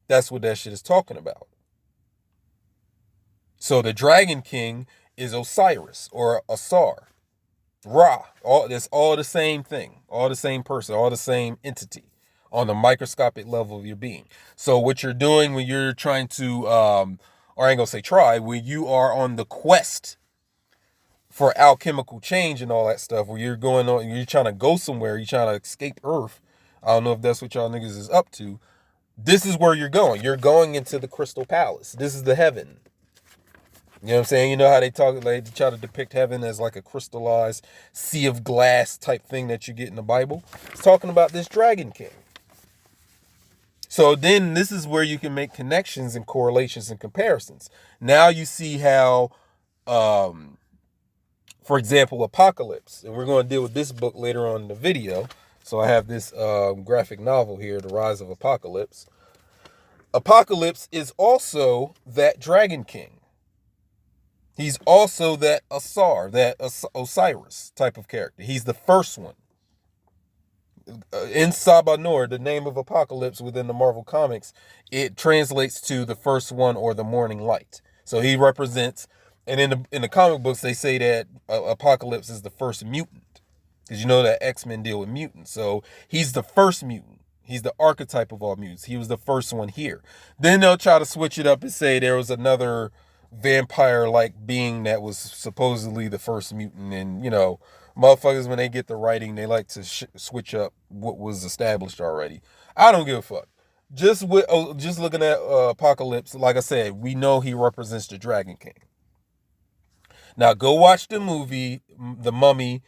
That's what that shit is talking about. So the Dragon King is Osiris or Asar. Ra. That's all the same thing. All the same person. All the same entity on the microscopic level of your being. So what you're doing when you're trying to, or I ain't gonna say try, when you are on the quest for alchemical change and all that stuff, where you're going on, you're trying to go somewhere, you're trying to escape Earth. I don't know if that's what y'all niggas is up to. This is where you're going. You're going into the Crystal Palace. This is the heaven. You know what I'm saying? You know how they talk, like, they try to depict heaven as like a crystallized sea of glass type thing that you get in the Bible. It's talking about this Dragon King. So then this is where you can make connections and correlations and comparisons. Now you see how, for example, Apocalypse, and we're going to deal with this book later on in the video. So I have this graphic novel here, The Rise of Apocalypse. Apocalypse is also that Dragon King. He's also that Asar, that Osiris type of character. He's the first one. In Sabanur, the name of Apocalypse within the Marvel Comics, it translates to the first one or the morning light. So he represents, and in the comic books, they say that Apocalypse is the first mutant. Because you know that X-Men deal with mutants. So he's the first mutant. He's the archetype of all mutants. He was the first one here. Then they'll try to switch it up and say there was another vampire-like being that was supposedly the first mutant. And, you know, motherfuckers, when they get the writing, they like to switch up what was established already. I don't give a fuck. Just looking at Apocalypse, like I said, we know he represents the Dragon King. Now, go watch the movie, The Mummy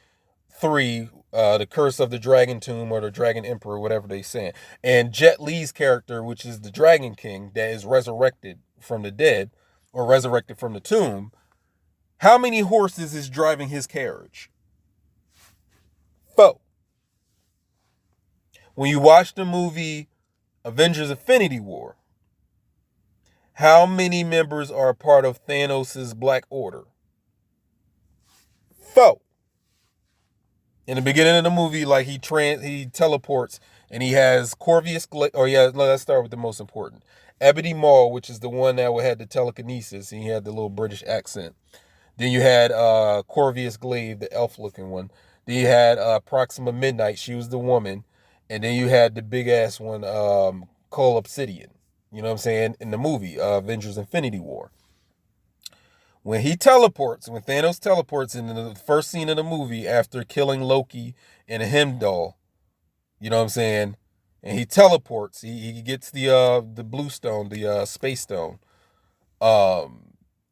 3, The Curse of the Dragon Tomb, or the Dragon Emperor, whatever they saying. And Jet Li's character, which is the Dragon King that is resurrected from the dead, or resurrected from the tomb, how many horses is driving his carriage? 4. When you watch the movie Avengers Infinity War, how many members are a part of Thanos' Black Order? 4. In the beginning of the movie, like he teleports and he has Corvus Glaive. Oh yeah, let's start with the most important. Ebony Maw, which is the one that had the telekinesis, and he had the little British accent. Then you had Corvus Glaive, the elf-looking one. Then you had Proxima Midnight, she was the woman. And then you had the big-ass one, Cole Obsidian. You know what I'm saying? In the movie, Avengers Infinity War. When he teleports, when Thanos teleports in the first scene of the movie after killing Loki and a Heimdall, you know what I'm saying? And he teleports. He gets the blue stone, the space stone.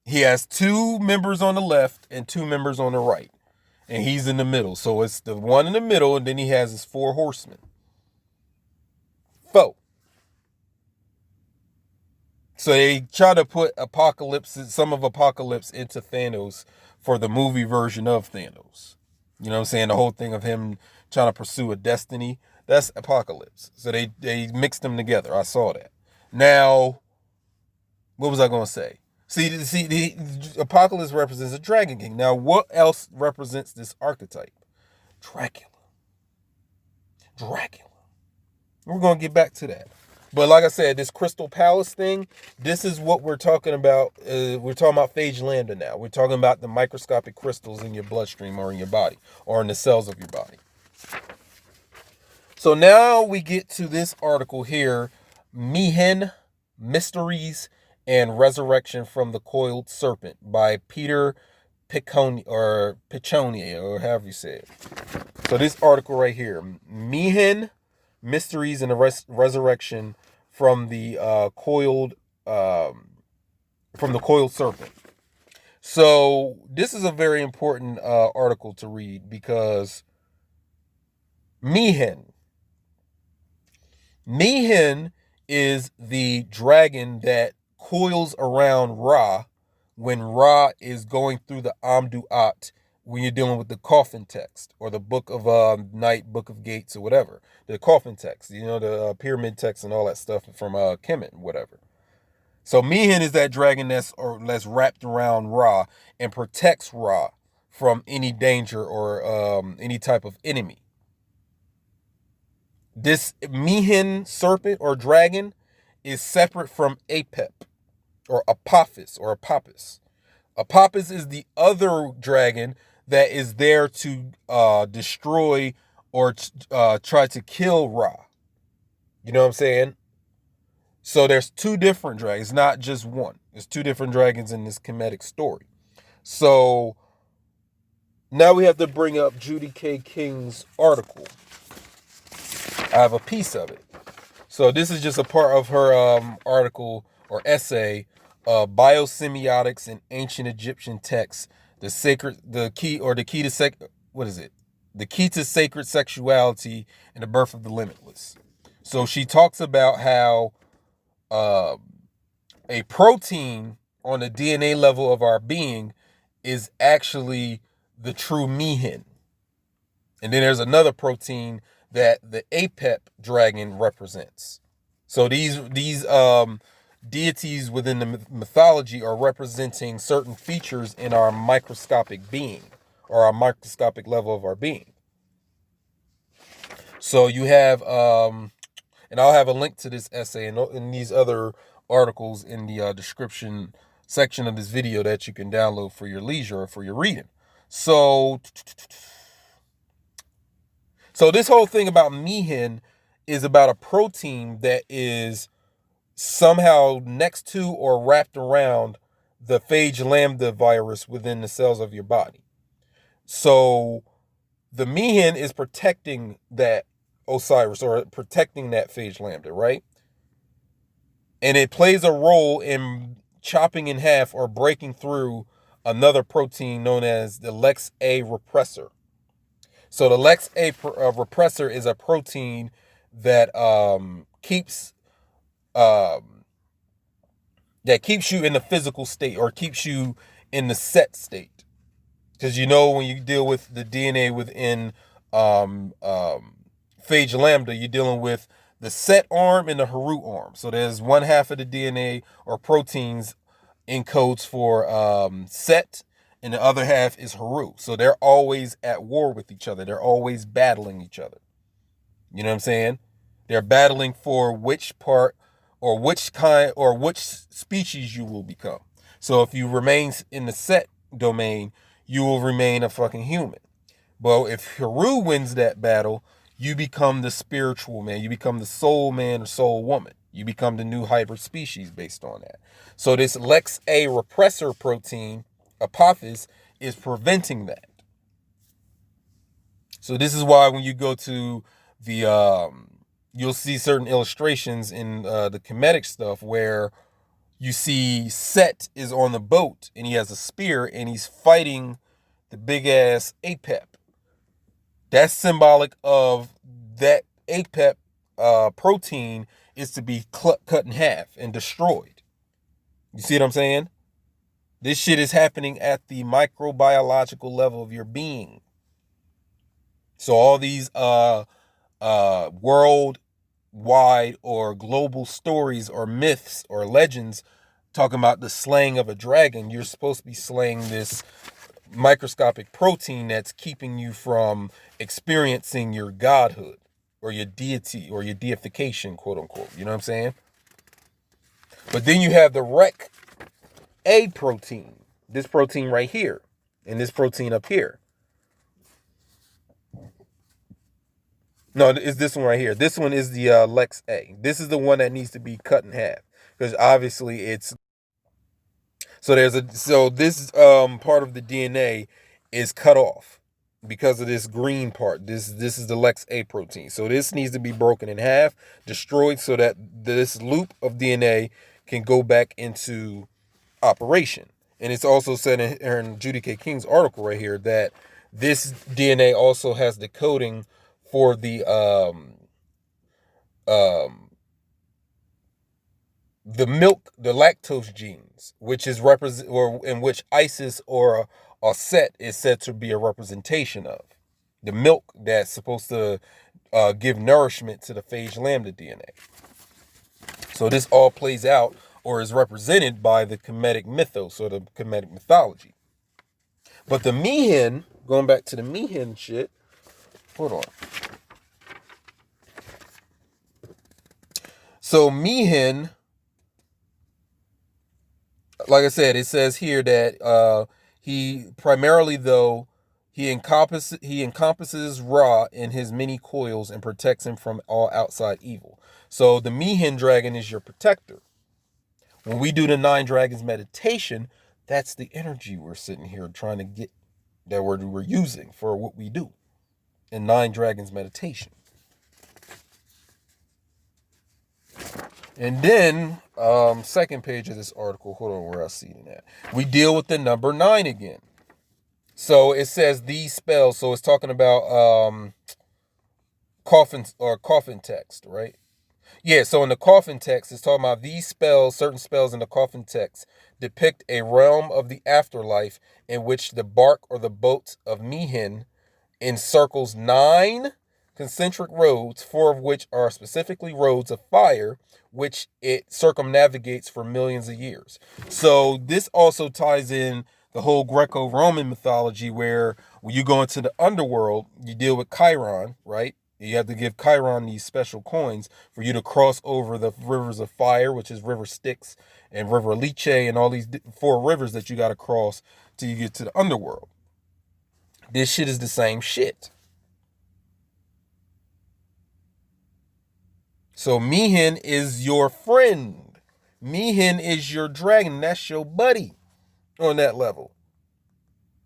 He has 2 members on the left and 2 members on the right. And he's in the middle. So it's the one in the middle, and then he has his 4 horsemen. 4. So they try to put some of Apocalypse into Thanos for the movie version of Thanos. You know what I'm saying? The whole thing of him trying to pursue a destiny. That's Apocalypse. So they mixed them together. I saw that. Now, what was I going to say? See, the Apocalypse represents a Dragon King. Now, what else represents this archetype? Dracula. We're going to get back to that. But like I said, this Crystal Palace thing, this is what we're talking about. We're talking about phage lambda now. We're talking about the microscopic crystals in your bloodstream or in your body or in the cells of your body. So now we get to this article here, Mihen, Mysteries and Resurrection from the Coiled Serpent by Peter Piccioni, or however you say it. So this article right here, Mihin, Mysteries and the Resurrection from the coiled serpent. So this is a very important article to read because Mihin is the dragon that coils around Ra when Ra is going through the Amduat, when you're dealing with the coffin text or the book of night, book of gates, or whatever, the coffin text, the pyramid text and all that stuff from Kemet, whatever. So Mihin is that dragon that's wrapped around Ra and protects Ra from any danger or any type of enemy. This Mihin serpent or dragon is separate from Apep or Apophis or Apophis. Apophis is the other dragon that is there to destroy or try to kill Ra. You know what I'm saying? So there's two different dragons, not just one. There's two different dragons in this Kemetic story. So now we have to bring up Judy K. King's article. I have a piece of it. So this is just a part of her article or essay, Biosemiotics in Ancient Egyptian Texts, the key to sacred sexuality and the birth of the limitless. So she talks about how a protein on the DNA level of our being is actually the true Mihin. And then there's another protein that the Apep dragon represents. So these deities within the mythology are representing certain features in our microscopic being or our microscopic level of our being. So you have, and I'll have a link to this essay and these other articles in the description section of this video that you can download for your leisure or for your reading. So this whole thing about Mihin is about a protein that is somehow next to or wrapped around the phage lambda virus within the cells of your body. So the Mihin is protecting that Osiris or protecting that phage lambda, right? And it plays a role in chopping in half or breaking through another protein known as the Lex A repressor. So the Lex A repressor is a protein that keeps you in the physical state or keeps you in the set state. Because when you deal with the DNA within phage lambda, you're dealing with the set arm and the Haru arm. So there's one half of the DNA or proteins encodes for set, and the other half is Haru. So they're always at war with each other. They're always battling each other. You know what I'm saying? They're battling for which part or which kind or which species you will become. So if you remain in the set domain, you will remain a fucking human. Well, if Haru wins that battle, you become the spiritual man. You become the soul man or soul woman. You become the new hybrid species based on that. So this Lex A repressor protein, Apophis, is preventing that. So this is why when you go to the, you'll see certain illustrations in the Kemetic stuff where you see Set is on the boat and he has a spear and he's fighting the big ass Apep. That's symbolic of that Apep protein is to be cut in half and destroyed. You see what I'm saying? This shit is happening at the microbiological level of your being. So all these worldwide or global stories or myths or legends talking about the slaying of a dragon, you're supposed to be slaying this microscopic protein that's keeping you from experiencing your godhood or your deity or your deification, quote unquote. You know what I'm saying? But then you have the Rec A protein, this protein right here, and this protein up here. No, it's this one right here. This one is the Lex A. This is the one that needs to be cut in half because obviously it's so this part of the DNA is cut off. because of this green part. This is the Lex A protein. So this needs to be broken in half, destroyed, so that this loop of DNA can go back into operation. And it's also said in Judy K. King's article right here that this DNA also has the coding for the milk, the lactose genes, which is in which Isis or a set is said to be a representation of the milk that's supposed to give nourishment to the phage lambda DNA. So this all plays out or is represented by the Kemetic mythos or the Kemetic mythology. But the Meehan, going back to the Meehan shit, hold on. So Meehan, like I said, it says here that he primarily, though, he encompasses Ra in his many coils and protects him from all outside evil. So the Meehan dragon is your protector. When we do the 9 dragons meditation, that's the energy we're sitting here trying to get, that we're using for what we do in 9 dragons meditation. And then, second page of this article, hold on, where I see it at. We deal with the number 9 again. So it says these spells, so it's talking about coffin text, right? Yeah, so in the coffin text, it's talking about these spells, certain spells in the coffin text depict a realm of the afterlife in which the bark or the boat of Meehan encircles 9 concentric roads, 4 of which are specifically roads of fire, which it circumnavigates for millions of years. So this also ties in the whole Greco-Roman mythology, where when you go into the underworld, you deal with Chiron, right? You have to give Chiron these special coins for you to cross over the rivers of fire, which is River Styx and River Liche, and all these 4 rivers that you got to cross till you get to the underworld. This shit is the same shit. So Meehan is your friend. Meehan is your dragon. That's your buddy on that level.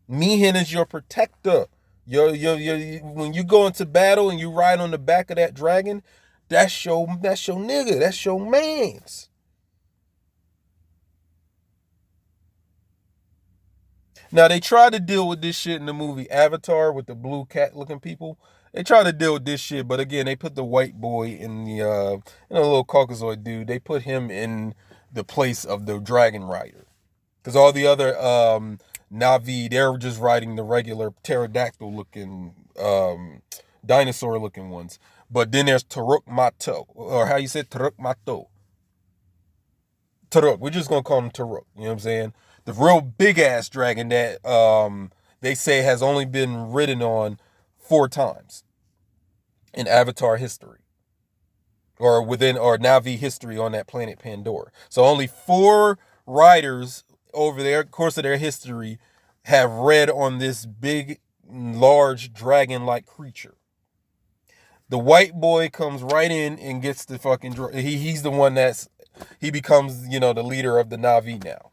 Meehan is your protector. When you go into battle and you ride on the back of that dragon, that's your nigga. That's your mans. Now, they tried to deal with this shit in the movie Avatar with the blue cat looking people. They tried to deal with this shit, but again, they put the white boy in the little Caucasoid dude. They put him in the place of the dragon rider. Because all the other Navi, they're just riding the regular pterodactyl looking, dinosaur looking ones. But then there's Taruk Mato, or how you say Taruk Mato. Taruk, we're just going to call him Taruk, you know what I'm saying? The real big ass dragon that they say has only been ridden on 4 times in Avatar history. Or Navi history on that planet Pandora. So only 4 riders over their course of their history have read on this big, large dragon-like creature. The white boy comes right in and gets the fucking he's the one he becomes, the leader of the Navi now.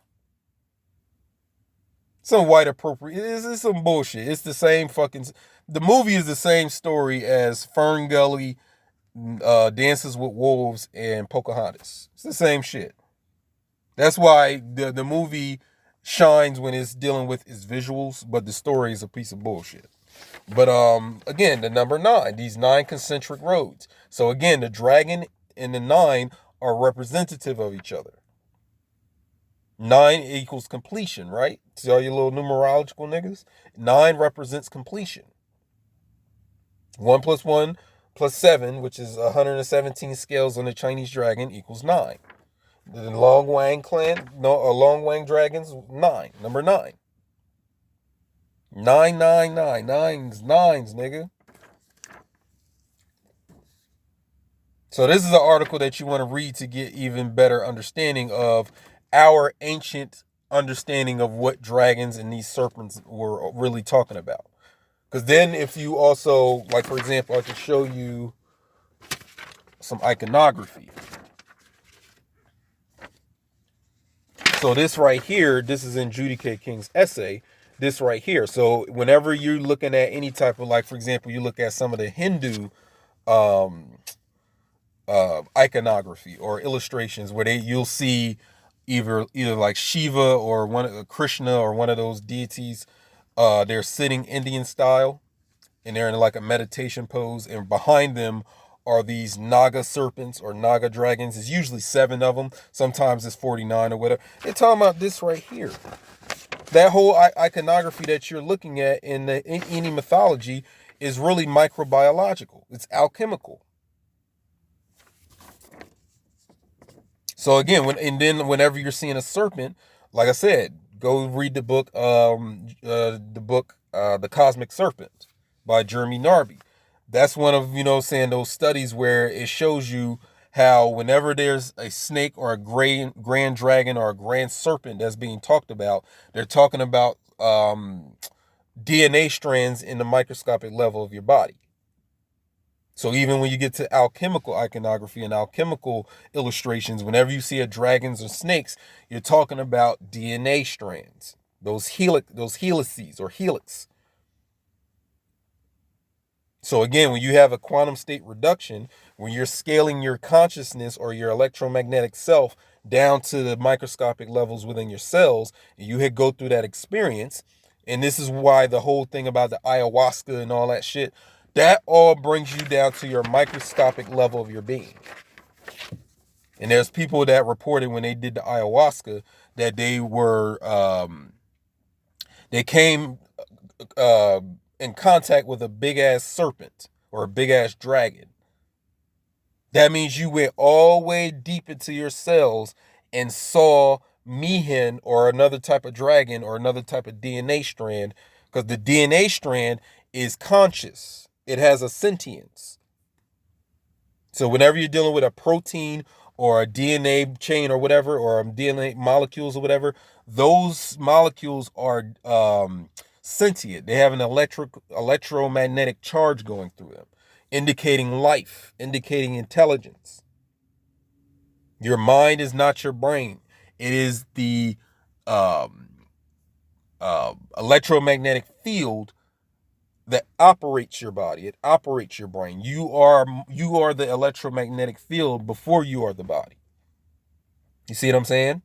Some white appropriate. It's some bullshit. It's the same fucking. The movie is the same story as Fern Gully, Dances with Wolves, and Pocahontas. It's the same shit. That's why the movie shines when it's dealing with its visuals, but the story is a piece of bullshit. But again, the number 9, these 9 concentric roads. So again, the dragon and the 9 are representative of each other. 9 equals completion, right? See all your little numerological niggas? 9 represents completion. 1 + 1 + 7, which is 117 scales on the Chinese dragon, equals 9. The Long Wang clan, Long Wang dragons, 9. Number 9. 999. Nines, nigga. So this is an article that you want to read to get even better understanding of our ancient understanding of what dragons and these serpents were really talking about. Because then if you also, like for example, I can show you some iconography. So this right here, this is in Judy K. King's essay. this right here. So whenever you're looking at any type of, like, for example, you look at some of the Hindu um iconography or illustrations where you'll see either like Shiva or Krishna or one of those deities, they're sitting Indian style, and they're in like a meditation pose, and behind them are these Naga serpents or Naga dragons. It's usually 7 of them. Sometimes it's 49 or whatever. They're talking about this right here. That whole iconography that you're looking at in any mythology is really microbiological. It's alchemical. So again, whenever you're seeing a serpent, like I said, go read the book, The Cosmic Serpent by Jeremy Narby. That's one of, those studies where it shows you how whenever there's a snake or a grand dragon or a grand serpent that's being talked about, they're talking about DNA strands in the microscopic level of your body. So even when you get to alchemical iconography and alchemical illustrations, whenever you see a dragons or snakes, you're talking about DNA strands, those helices or helix. So again, when you have a quantum state reduction, when you're scaling your consciousness or your electromagnetic self down to the microscopic levels within your cells, and you go through that experience, and this is why the whole thing about the ayahuasca and all that shit, that all brings you down to your microscopic level of your being. And there's people that reported when they did the ayahuasca that they came in contact with a big ass serpent or a big ass dragon. That means you went all the way deep into your cells and saw Mihin or another type of dragon or another type of DNA strand, because the DNA strand is conscious. It has a sentience. So whenever you're dealing with a protein or a DNA chain or whatever, or DNA molecules or whatever, those molecules are sentient. They have an electromagnetic charge going through them, indicating life, indicating intelligence. Your mind is not your brain. It is the electromagnetic field that operates your body. It operates your brain. You are the electromagnetic field before you are the body. You see what I'm saying?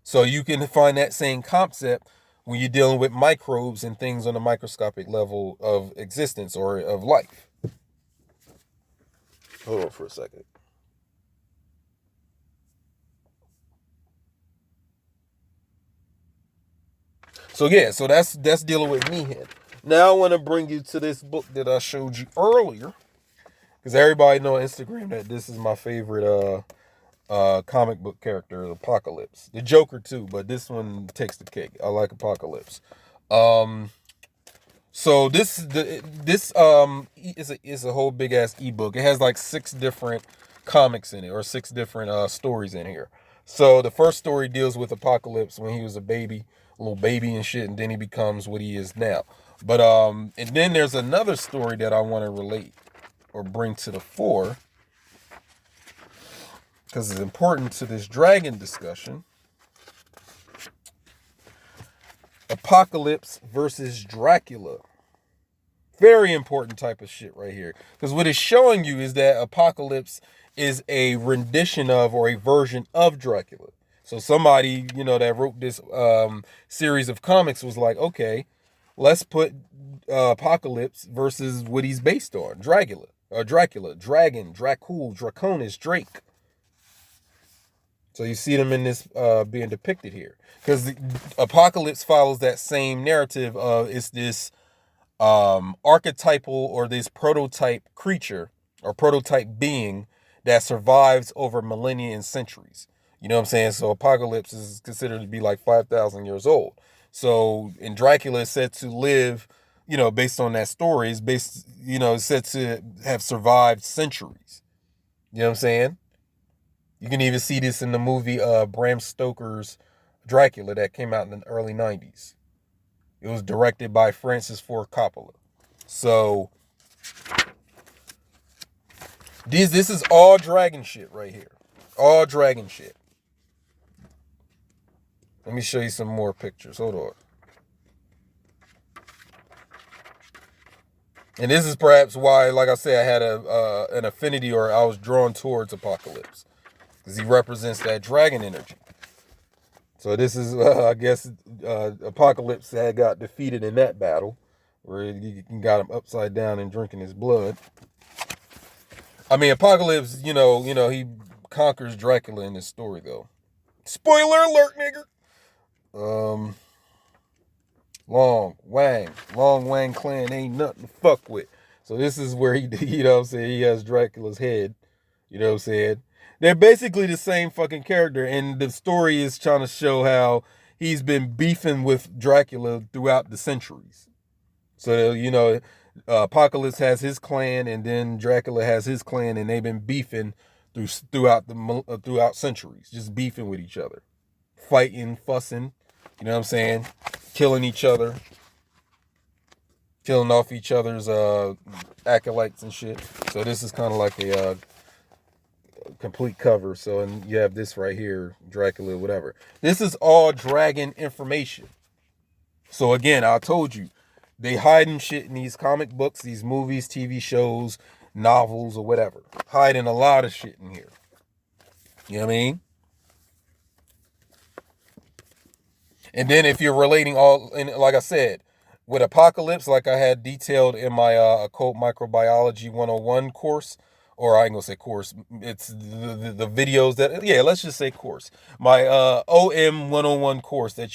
So you can find that same concept when you're dealing with microbes and things on a microscopic level of existence or of life. Hold on for a second. So yeah, so that's dealing with me here. Now I want to bring you to this book that I showed you earlier, because everybody know on Instagram that this is my favorite comic book character, Apocalypse. The Joker too, but this one takes the cake. I like Apocalypse. So this is a whole big ass ebook. It has like 6 different comics in it, or 6 different stories in here. So the first story deals with Apocalypse when he was a little baby and shit, and then he becomes what he is now. But and then there's another story that I want to relate or bring to the fore, because it's important to this dragon discussion. Apocalypse versus Dracula. Very important type of shit right here. Because what it's showing you is that Apocalypse is a rendition of, or a version of, Dracula. So somebody, that wrote this series of comics was like, okay, let's put Apocalypse versus what he's based on. Dracula, Dragon, Dracul, Draconis, Drake. So you see them in this being depicted here. Because the Apocalypse follows that same narrative of, it's this archetypal or this prototype creature or prototype being that survives over millennia and centuries. You know what I'm saying? So Apocalypse is considered to be like 5,000 years old. So, and Dracula is said to live, based on that story, is said to have survived centuries. You know what I'm saying? You can even see this in the movie Bram Stoker's Dracula that came out in the early 90s. It was directed by Francis Ford Coppola. So this is all dragon shit right here. All dragon shit. Let me show you some more pictures. Hold on. And this is perhaps why, like I said, I had an affinity, or I was drawn towards Apocalypse, because he represents that dragon energy. So this is, I guess, Apocalypse had got defeated in that battle, where he got him upside down and drinking his blood. I mean, Apocalypse, he conquers Dracula in this story, though. Spoiler alert, nigger. Long Wang Clan ain't nothing to fuck with. So this is where he, he has Dracula's head. You know what I'm saying? They're basically the same fucking character, and the story is trying to show how he's been beefing with Dracula throughout the centuries. So, Apocalypse has his clan, and then Dracula has his clan, and they've been beefing throughout centuries, just beefing with each other, fighting, fussing, you know what I'm saying, killing each other, killing off each other's acolytes and shit. So this is kind of like a complete cover. So, and you have this right here, Dracula, whatever. This is all dragon information. So again, I told you, they hiding shit in these comic books, these movies, TV shows, novels, or whatever. Hiding a lot of shit in here. You know what I mean? And then if you're relating all, and like I said, with Apocalypse, like I had detailed in my occult microbiology 101 course, or I ain't gonna say course, it's the videos that, yeah, let's just say course. My OM 101 course that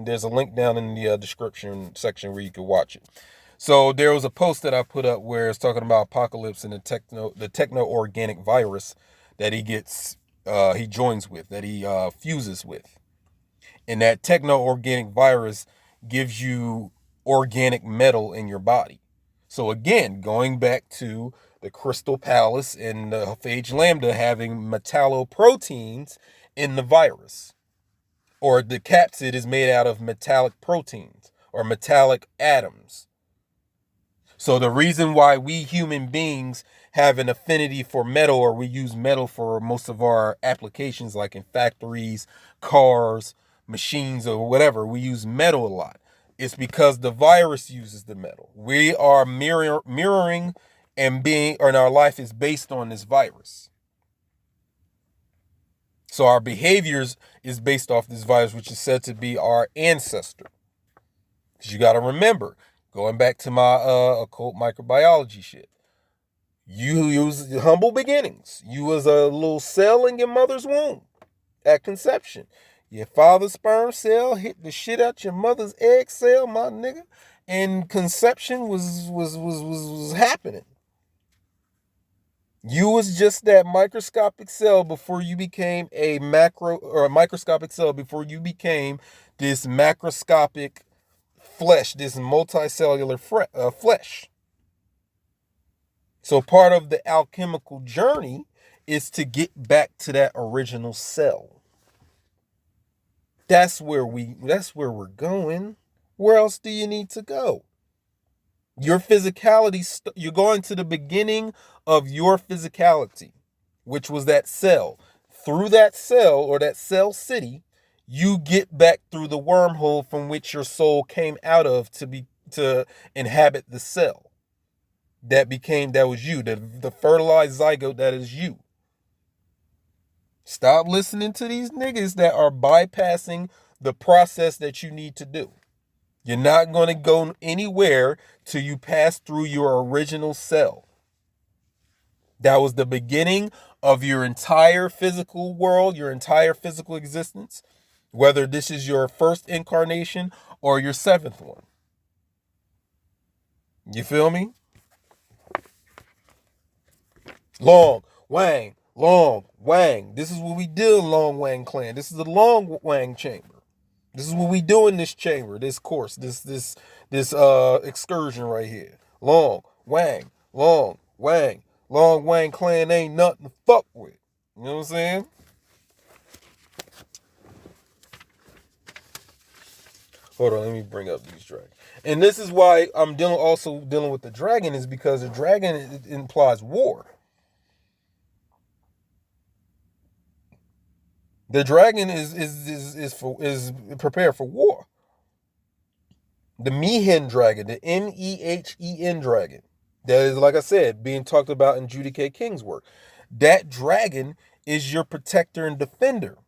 there's a link down in the description section where you can watch it. So there was a post that I put up where it's talking about Apocalypse and the techno-organic virus that he joins with, that he fuses with. And that techno-organic virus gives you organic metal in your body. So again, going back to the Crystal Palace and the phage lambda having metalloproteins in the virus. Or the capsid is made out of metallic proteins or metallic atoms. So the reason why we human beings have an affinity for metal, or we use metal for most of our applications, like in factories, cars, machines, or whatever, we use metal a lot. It's because the virus uses the metal. We are mirroring and our life is based on this virus. So our behaviors is based off this virus, which is said to be our ancestor. Because you got to remember, going back to my occult microbiology shit, you was humble beginnings. You was a little cell in your mother's womb at conception. Your father's sperm cell hit the shit out your mother's egg cell, my nigga, and conception was happening. You was just that microscopic cell before you became a microscopic cell before you became this macroscopic flesh, this multicellular flesh. So part of the alchemical journey is to get back to that original cell. That's where we're going. Where else do you need to go? Your physicality, you're going to the beginning of your physicality, which was that cell. Through that cell, or that cell city, you get back through the wormhole from which your soul came out of to inhabit the cell. That was you, the fertilized zygote that is you. Stop listening to these niggas that are bypassing the process that you need to do. You're not going to go anywhere till you pass through your original cell. That was the beginning of your entire physical world, your entire physical existence, whether this is your first incarnation or your seventh one. You feel me? Long Wang. This is what we do in Long Wang Clan. This is the Long Wang Chamber. This is what we do in this chamber, this course, this excursion right here. Long Wang Clan ain't nothing to fuck with. You know what I'm saying? Hold on, let me bring up these dragons. And this is why I'm also dealing with the dragon, is because the dragon implies war. The dragon is prepared for war. The Mehen dragon, the Mehen dragon. That is, like I said, being talked about in Judy K. King's work. That dragon is your protector and defender.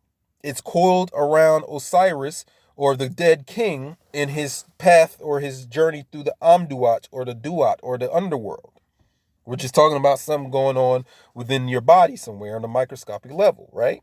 It's coiled around Osiris, or the dead king, in his path or his journey through the Amduat or the Duat or the underworld, which is talking about something going on within your body somewhere on a microscopic level, right?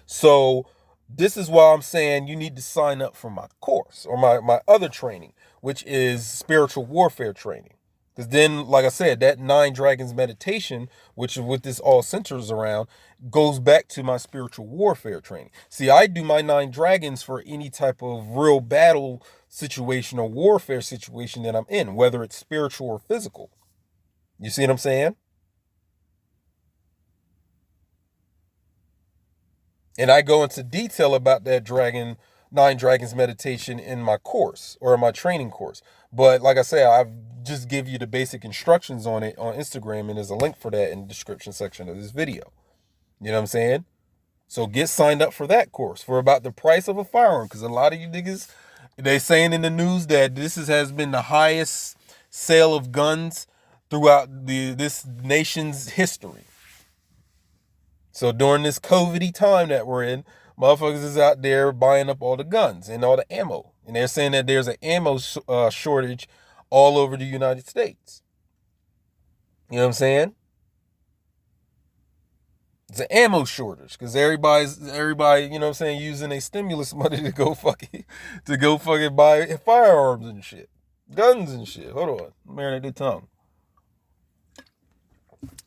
So this is why I'm saying you need to sign up for my course or my other training, which is spiritual warfare training. Because then, like I said, that 9 dragons meditation, which is what this all centers around, goes back to my spiritual warfare training. See, I do my 9 dragons for any type of real battle situation or warfare situation that I'm in, whether it's spiritual or physical. You see what I'm saying? And I go into detail about that 9 dragons meditation in my course or in my training course. But like I say, I've just give you the basic instructions on it on Instagram, and there's a link for that in the description section of this video. You know what I'm saying? So get signed up for that course for about the price of a firearm, because a lot of you niggas, they saying in the news that has been the highest sale of guns throughout this nation's history. So during this COVID time that we're in, motherfuckers is out there buying up all the guns and all the ammo. And they're saying that there's an ammo shortage all over the United States. You know what I'm saying? It's an ammo shortage because everybody, you know what I'm saying, using their stimulus money to go fucking buy firearms and shit. Guns and shit. Hold on. Marinate the tongue.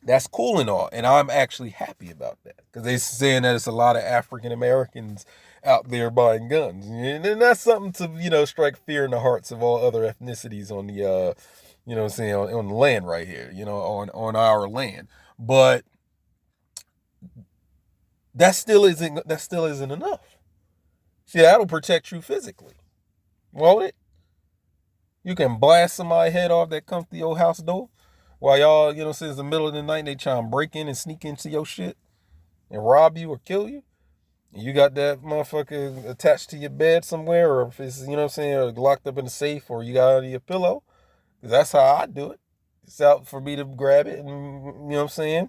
That's cool and all, and I'm actually happy about that because they're saying that it's a lot of African Americans out there buying guns, and that's something to strike fear in the hearts of all other ethnicities on the you know what I'm saying, on the land right here, on our land. But that still isn't enough. See, that'll protect you physically, won't it? You can blast somebody's head off that comes to your house door while y'all, since the middle of the night, they try and break in and sneak into your shit and rob you or kill you. And you got that motherfucker attached to your bed somewhere, or if it's, or locked up in the safe, or you got it under your pillow. Because that's how I do it. It's out for me to grab it and,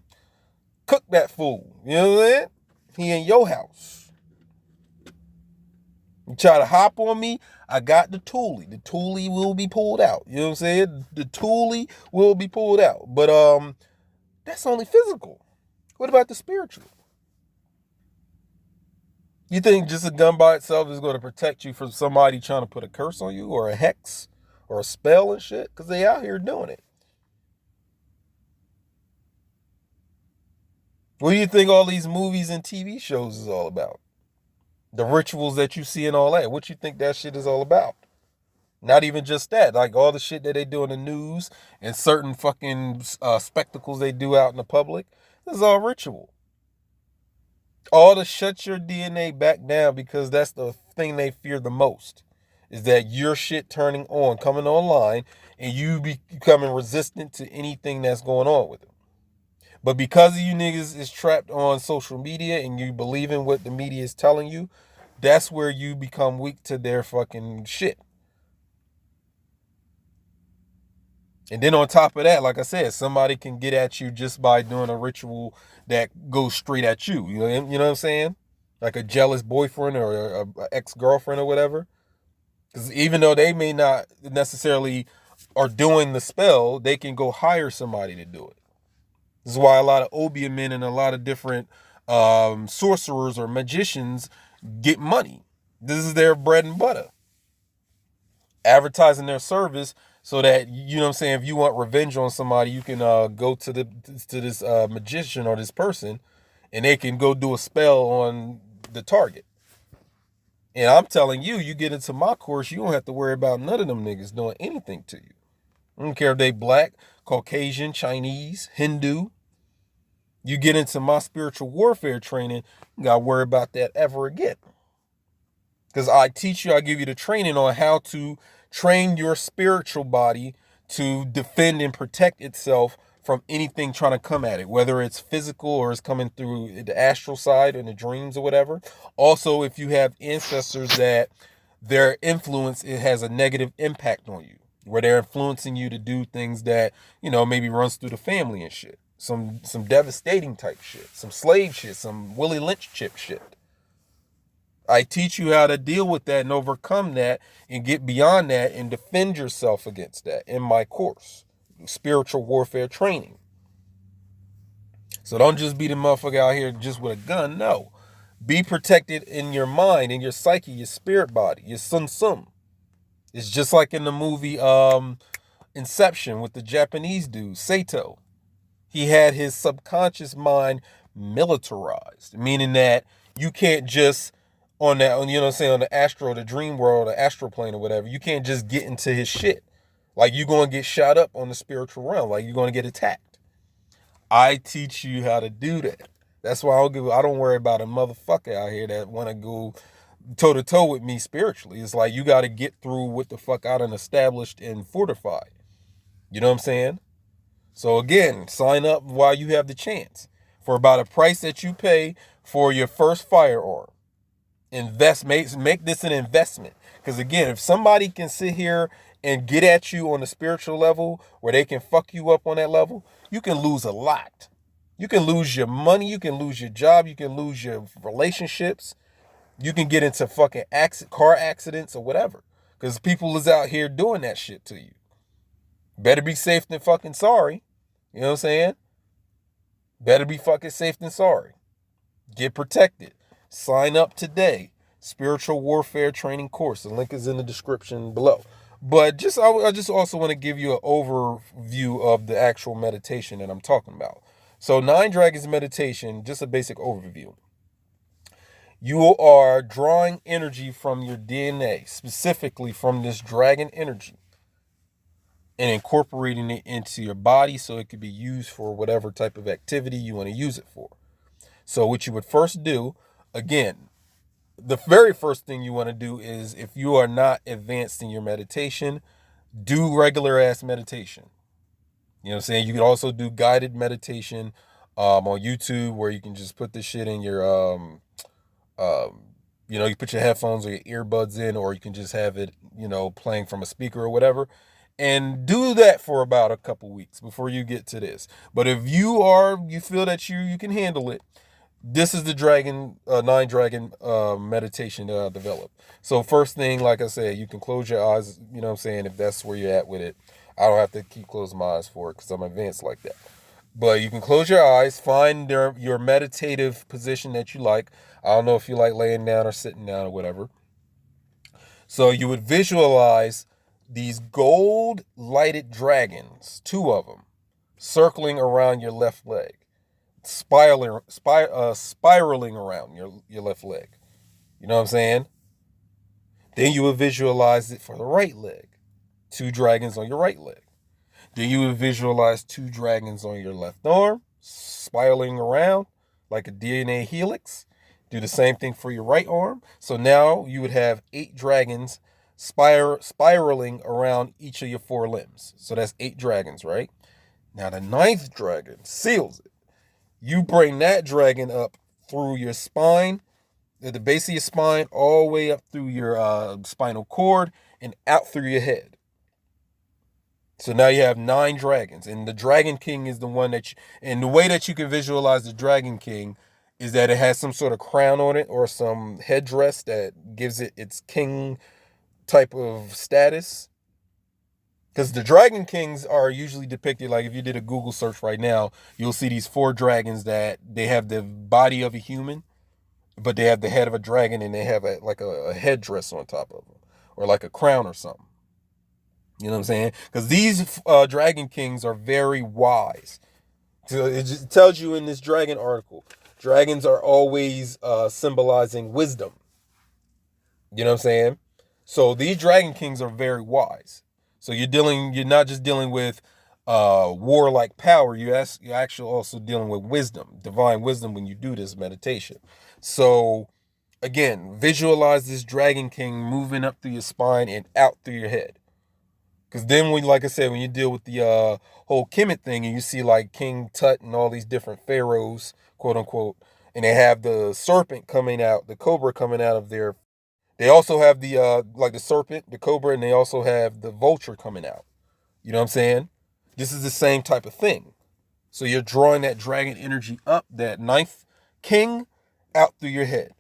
cook that fool. You know what I'm saying? He in your house. You try to hop on me, I got the toolie. The toolie will be pulled out. You know what I'm saying? The toolie will be pulled out. But that's only physical. What about the spiritual? You think just a gun by itself is going to protect you from somebody trying to put a curse on you or a hex or a spell and shit? Because they out here doing it. What do you think all these movies and TV shows is all about? The rituals that you see and all that. What you think that shit is all about? Not even just that. Like all the shit that they do in the news and certain fucking spectacles they do out in the public. This is all ritual. All to shut your DNA back down, because that's the thing they fear the most. Is that your shit turning on, coming online, and you becoming resistant to anything that's going on with it. But because of you niggas is trapped on social media and you believe in what the media is telling you, that's where you become weak to their fucking shit. And then on top of that, like I said, somebody can get at you just by doing a ritual that goes straight at you. You know what I'm saying? Like a jealous boyfriend or a ex-girlfriend or whatever. Because even though they may not necessarily are doing the spell, they can go hire somebody to do it. This is why a lot of obeah men and a lot of different sorcerers or magicians get money. This is their bread and butter. Advertising their service so that, if you want revenge on somebody, you can go to this magician or this person, and they can go do a spell on the target. And I'm telling you, you get into my course, you don't have to worry about none of them niggas doing anything to you. I don't care if they black, Caucasian, Chinese, Hindu. You get into my spiritual warfare training, you gotta worry about that ever again. Because I give you the training on how to train your spiritual body to defend and protect itself from anything trying to come at it, whether it's physical or it's coming through the astral side and the dreams or whatever. Also, if you have ancestors that their influence, it has a negative impact on you. where they're influencing you to do things that, maybe runs through the family and shit. Some devastating type shit, some slave shit, some Willie Lynch chip shit. I teach you how to deal with that and overcome that and get beyond that and defend yourself against that in my course, spiritual warfare training. So don't just be the motherfucker out here just with a gun. No. Be protected in your mind, in your psyche, your spirit body, your sun. It's just like in the movie Inception with the Japanese dude, Sato. He had his subconscious mind militarized, meaning that you can't just on that, on the dream world, the astral plane or whatever, you can't just get into his shit. Like you're going to get shot up on the spiritual realm, like you're going to get attacked. I teach you how to do that. That's why I don't worry about a motherfucker out here that want to go toe to toe with me spiritually. It's like you got to get through what the fuck I done established and fortified. You know what I'm saying? So again, sign up while you have the chance for about a price that you pay for your first firearm. Make this an investment. Because again, if somebody can sit here and get at you on the spiritual level where they can fuck you up on that level, you can lose a lot. You can lose your money, you can lose your job, you can lose your relationships, you can get into fucking car accidents or whatever. Because people is out here doing that shit to you. Better be safe than fucking sorry. You know what I'm saying? Better be fucking safe than sorry. Get protected. Sign up today. Spiritual warfare training course. The link is in the description below. But I just also want to give you an overview of the actual meditation that I'm talking about. So 9 Dragons meditation, just a basic overview. You are drawing energy from your DNA, specifically from this dragon energy, and incorporating it into your body so it could be used for whatever type of activity you want to use it for. So what you would first do, again, the very first thing you want to do is, if you are not advanced in your meditation, do regular ass meditation. You know what I'm saying? You can also do guided meditation on YouTube, where you can just put this shit in your you put your headphones or your earbuds in, or you can just have it, playing from a speaker or whatever. And do that for about a couple weeks before you get to this. But if you feel that you can handle it, this is the 9 Dragon meditation that I developed. So first thing, like I said, you can close your eyes, you know what I'm saying, if that's where you're at with it. I don't have to keep closing my eyes for it because I'm advanced like that. But you can close your eyes, find your meditative position that you like. I don't know if you like laying down or sitting down or whatever. So you would visualize these gold lighted dragons, 2 of them, circling around your left leg, spiraling around your left leg. You know what I'm saying? Then you would visualize it for the right leg, 2 dragons on your right leg. Then you would visualize 2 dragons on your left arm, spiraling around like a DNA helix. Do the same thing for your right arm. So now you would have 8 dragons spiraling around each of your 4 limbs. So that's 8 dragons, right? Now the 9th dragon seals it. You bring that dragon up through your spine, at the base of your spine, all the way up through your spinal cord and out through your head. So now you have 9 dragons, and the Dragon King is the one and the way that you can visualize the Dragon King is that it has some sort of crown on it or some headdress that gives it its king type of status. Because the Dragon Kings are usually depicted, like if you did a Google search right now, you'll see these 4 dragons that they have the body of a human, but they have the head of a dragon, and they have a headdress on top of them, or like a crown or something. You know what I'm saying? Because these Dragon Kings are very wise. So it just tells you in this dragon article, dragons are always symbolizing wisdom. You know what I'm saying? So these Dragon Kings are very wise. So you're not just dealing with warlike power, you're actually also dealing with wisdom, divine wisdom, when you do this meditation. So again, visualize this Dragon King moving up through your spine and out through your head. Because then like I said, when you deal with the whole Kemet thing, and you see like King Tut and all these different pharaohs, quote unquote, and they have the serpent coming out, the cobra coming out of their They also have the like the serpent, the cobra, and they also have the vulture coming out. You know what I'm saying? This is the same type of thing. So you're drawing that dragon energy up, that ninth king, out through your head.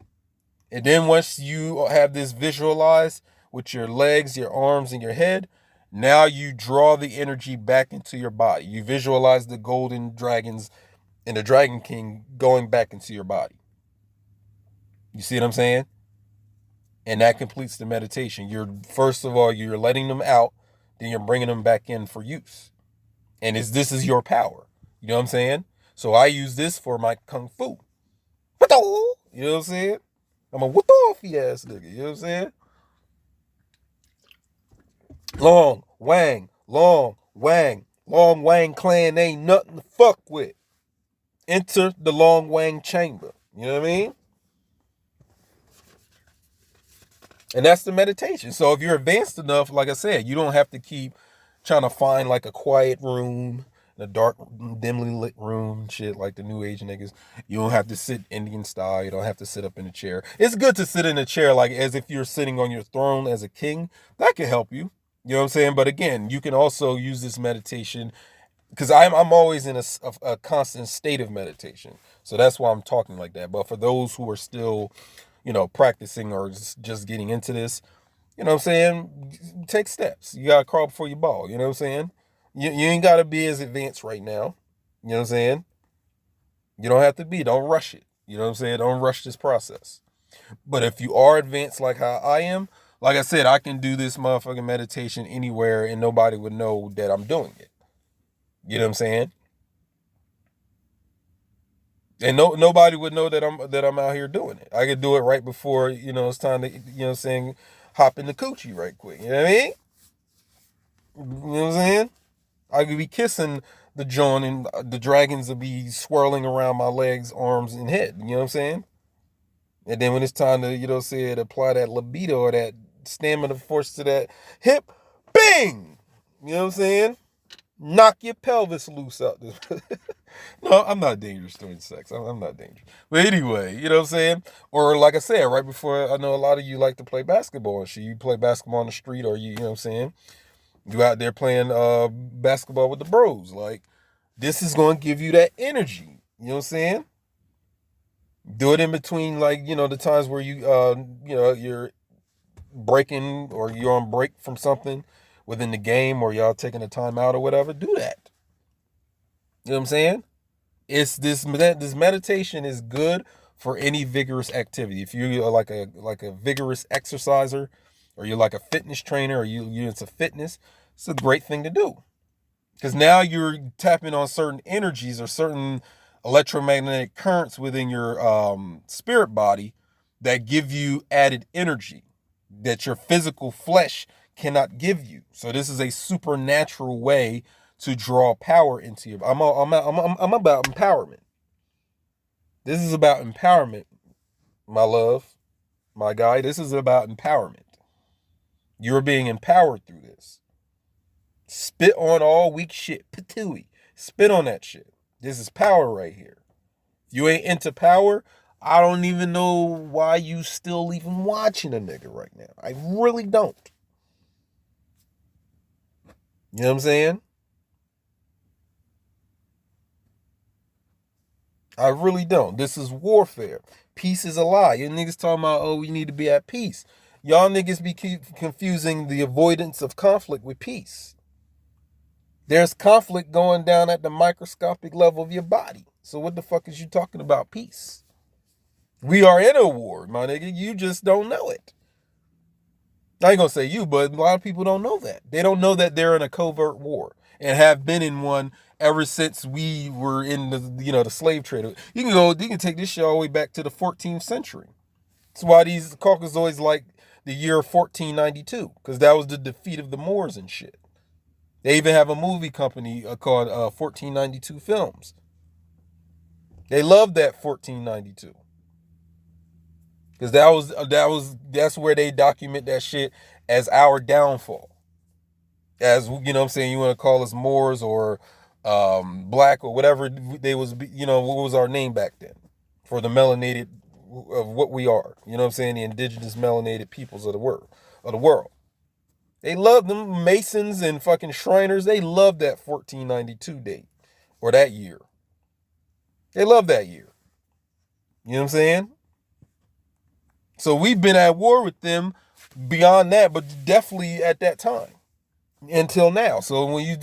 And then once you have this visualized with your legs, your arms, and your head, now you draw the energy back into your body. You visualize the golden dragons and the Dragon King going back into your body. You see what I'm saying? And that completes the meditation. You're, first of all, you're letting them out, then you're bringing them back in for use. And this is your power. You know what I'm saying? So I use this for my kung fu. You know what I'm saying? I'm a what-offy ass nigga. You know what I'm saying? Long Wang Clan ain't nothing to fuck with. Enter the Long Wang chamber. You know what I mean? And that's the meditation. So if you're advanced enough, like I said, you don't have to keep trying to find like a quiet room, a dark, dimly lit room, shit like the new age niggas. You don't have to sit Indian style. You don't have to sit up in a chair. It's good to sit in a chair like as if you're sitting on your throne as a king. That can help you. You know what I'm saying? But again, you can also use this meditation because I'm always in a constant state of meditation. So that's why I'm talking like that. But for those who are still, practicing or just getting into this, you know what I'm saying? Take steps. You got to crawl before you ball. You know what I'm saying? You ain't got to be as advanced right now. You know what I'm saying? You don't have to be. Don't rush it. You know what I'm saying? Don't rush this process. But if you are advanced like how I am, like I said, I can do this motherfucking meditation anywhere and nobody would know that I'm doing it. You know what I'm saying? And nobody would know that I'm out here doing it. I could do it right before, it's time to, hop in the coochie right quick. You know what I mean? You know what I'm saying? I could be kissing the joint and the dragons would be swirling around my legs, arms, and head. You know what I'm saying? And then when it's time to, apply that libido or that stamina force to that hip, bing! You know what I'm saying? Knock your pelvis loose out this. No, I'm not dangerous during sex. I'm not dangerous. But anyway, you know what I'm saying? Or like I said, right before, I know a lot of you like to play basketball and shit. You play basketball on the street or you know what I'm saying? You out there playing basketball with the bros. Like, this is going to give you that energy. You know what I'm saying? Do it in between, like, the times where you're breaking or you're on break from something within the game or y'all taking a timeout or whatever. Do that. You know what I'm saying? It's this meditation is good for any vigorous activity. If you're like a vigorous exerciser, or you're like a fitness trainer, or you into fitness, it's a great thing to do. Because now you're tapping on certain energies or certain electromagnetic currents within your spirit body that give you added energy that your physical flesh cannot give you. So this is a supernatural way to draw power into your. I'm about empowerment. This is about empowerment, my love, my guy. This is about empowerment. You're being empowered through this. Spit on all weak shit. Patooey. Spit on that shit. This is power right here. If you ain't into power, I don't even know why you still even watching a nigga right now. I really don't. You know what I'm saying? I really don't. This is warfare. Peace is a lie. You niggas talking about, oh, we need to be at peace. Y'all niggas be confusing the avoidance of conflict with peace. There's conflict going down at the microscopic level of your body. So what the fuck is you talking about peace? We are in a war, my nigga. You just don't know it. I ain't gonna say you, but a lot of people don't know that. They don't know that they're in a covert war and have been in one ever since we were in the slave trade. You can take this shit all the way back to the 14th century. That's why these Caucasoids like the year 1492, because that was the defeat of the Moors and shit. They even have a movie company called 1492 Films. They love that 1492. Because that's where they document that shit as our downfall. As, you know what I'm saying, you want to call us Moors or black or whatever they was, what was our name back then for the melanated what we are. You know what I'm saying? The indigenous melanated peoples of the world. They love them Masons and fucking Shriners. They love that 1492 date or that year. They love that year. You know what I'm saying? So we've been at war with them beyond that, but definitely at that time until now. So when you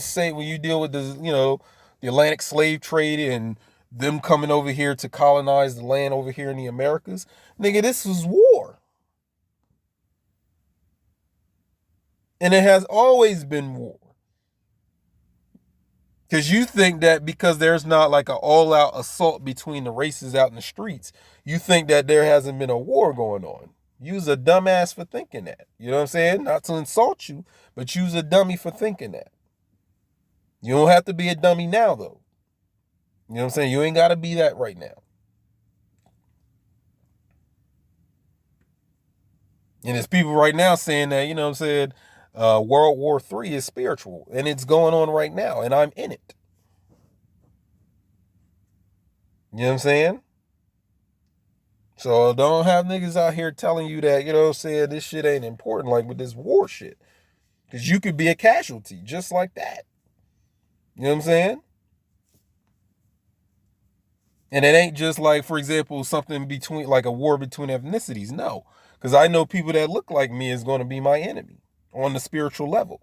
deal with the Atlantic slave trade and them coming over here to colonize the land over here in the Americas, nigga, this was war. And it has always been war. Because you think that because there's not like an all-out assault between the races out in the streets, you think that there hasn't been a war going on. You's a dumbass for thinking that. You know what I'm saying? Not to insult you, but you's a dummy for thinking that. You don't have to be a dummy now, though. You know what I'm saying? You ain't got to be that right now. And there's people right now saying that, you know what I'm saying, World War III is spiritual, and it's going on right now, and I'm in it. You know what I'm saying? So don't have niggas out here telling you that, you know what I'm saying, this shit ain't important, like with this war shit. Because you could be a casualty just like that. You know what I'm saying? And it ain't just like, for example, something between, like a war between ethnicities. No. Because I know people that look like me is going to be my enemy on the spiritual level.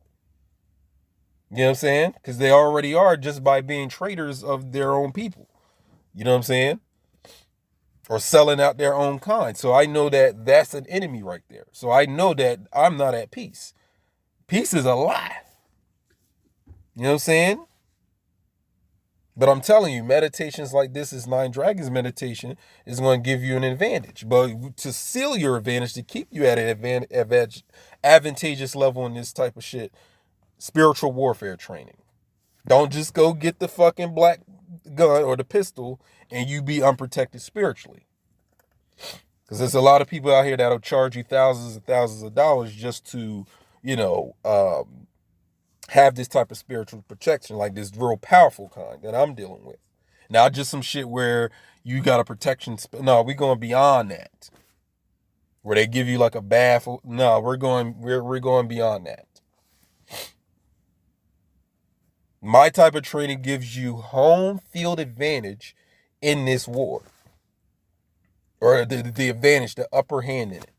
You know what I'm saying? Because they already are just by being traitors of their own people. You know what I'm saying? Or selling out their own kind. So I know that that's an enemy right there. So I know that I'm not at peace. Peace is a lie. You know what I'm saying? But I'm telling you, meditations like this Nine Dragons meditation is going to give you an advantage. But to seal your advantage, to keep you at an advantageous level in this type of shit, spiritual warfare training. Don't just go get the fucking black gun or the pistol and you be unprotected spiritually. Because there's a lot of people out here that'll charge you thousands and thousands of dollars just to, have this type of spiritual protection, like this real powerful kind that I'm dealing with. Not just some shit where you got a protection. No, we're going beyond that. Where they give you like a bath. No, we're going beyond that. My type of training gives you home field advantage in this war. Or the advantage, the upper hand in it.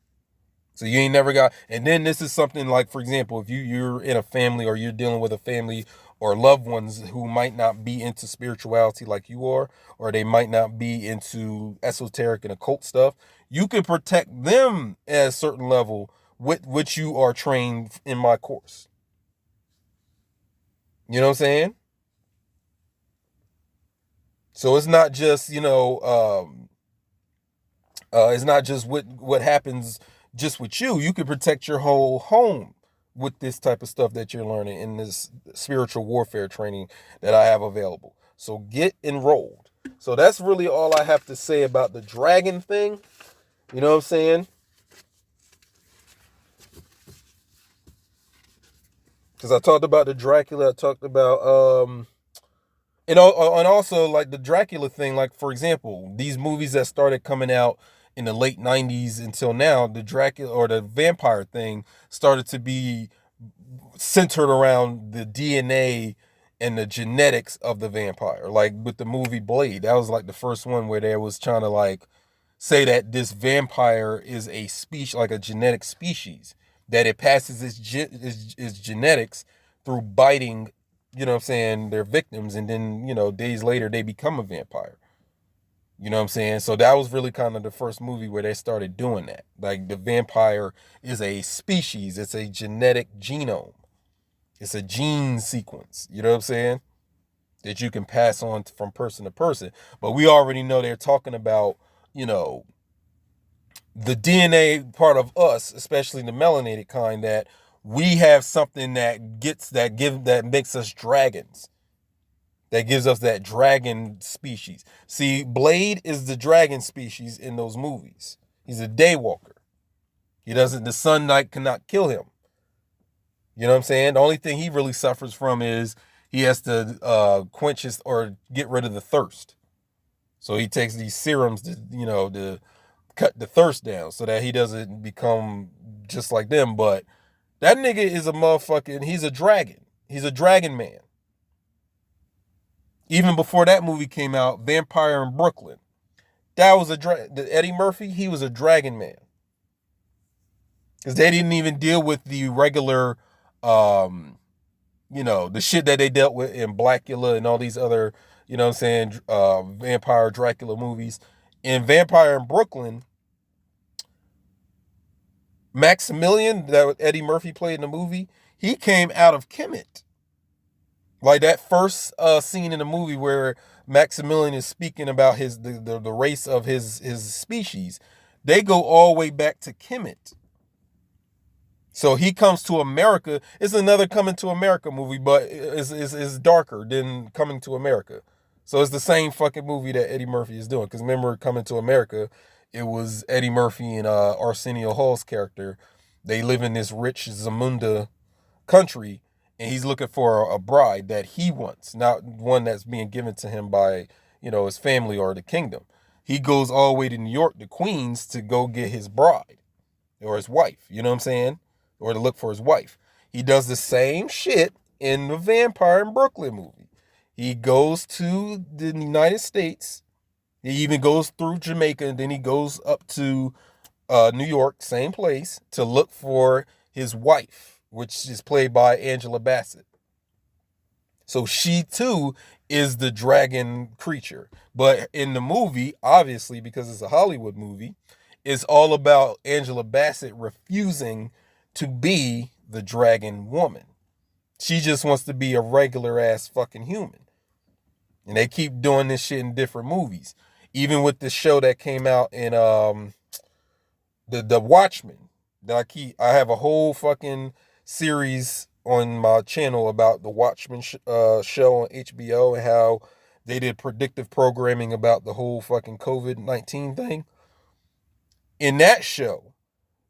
So you ain't never got, and then this is something like, for example, if you're in a family or you're dealing with a family or loved ones who might not be into spirituality like you are, or they might not be into esoteric and occult stuff, you can protect them at a certain level with which you are trained in my course. You know what I'm saying? So it's not just, it's not just what happens just with you. You can protect your whole home with this type of stuff that you're learning in this spiritual warfare training that I have available. So get enrolled. So that's really all I have to say about the dragon thing. You know what I'm saying? Because I talked about the Dracula. I talked about and also like the Dracula thing. Like, for example, these movies that started coming out in the late 90s until now, the Dracula or the vampire thing started to be centered around the DNA and the genetics of the vampire. Like with the movie Blade, that was like the first one where they was trying to like say that this vampire is a species, like a genetic species, that it passes its genetics through biting, you know what I'm saying, their victims, and then, days later they become a vampire. You know what I'm saying? So that was really kind of the first movie where they started doing that. Like the vampire is a species, it's a genetic genome. It's a gene sequence, you know what I'm saying? That you can pass on from person to person. But we already know they're talking about, the DNA part of us, especially the melanated kind, that we have something that makes us dragons. That gives us that dragon species. See, Blade is the dragon species in those movies. He's a daywalker. The sunlight cannot kill him. You know what I'm saying? The only thing he really suffers from is he has to quench his or get rid of the thirst. So he takes these serums to cut the thirst down so that he doesn't become just like them. But that nigga is a motherfucking, he's a dragon. He's a dragon man. Even before that movie came out, Vampire in Brooklyn. That was Eddie Murphy, he was a dragon man. Because they didn't even deal with the regular, the shit that they dealt with in Blackula and all these other, vampire Dracula movies. In Vampire in Brooklyn, Maximilian, that Eddie Murphy played in the movie, he came out of Kemet. Like that first scene in the movie where Maximilian is speaking about the race of his species, they go all the way back to Kemet. So he comes to America. It's another Coming to America movie, but it's darker than Coming to America. So it's the same fucking movie that Eddie Murphy is doing. Because remember, Coming to America, it was Eddie Murphy and Arsenio Hall's character. They live in this rich Zamunda country, and he's looking for a bride that he wants, not one that's being given to him by, his family or the kingdom. He goes all the way to New York, to Queens, to go get his bride or his wife, you know what I'm saying? Or to look for his wife. He does the same shit in the Vampire in Brooklyn movie. He goes to the United States. He even goes through Jamaica, and then he goes up to New York, same place, to look for his wife, which is played by Angela Bassett. So she too is the dragon creature. But in the movie, obviously, because it's a Hollywood movie, it's all about Angela Bassett refusing to be the dragon woman. She just wants to be a regular ass fucking human. And they keep doing this shit in different movies. Even with the show that came out in the Watchmen. That I have a whole fucking series on my channel about the Watchmen show on HBO and how they did predictive programming about the whole fucking COVID-19 thing. In that show,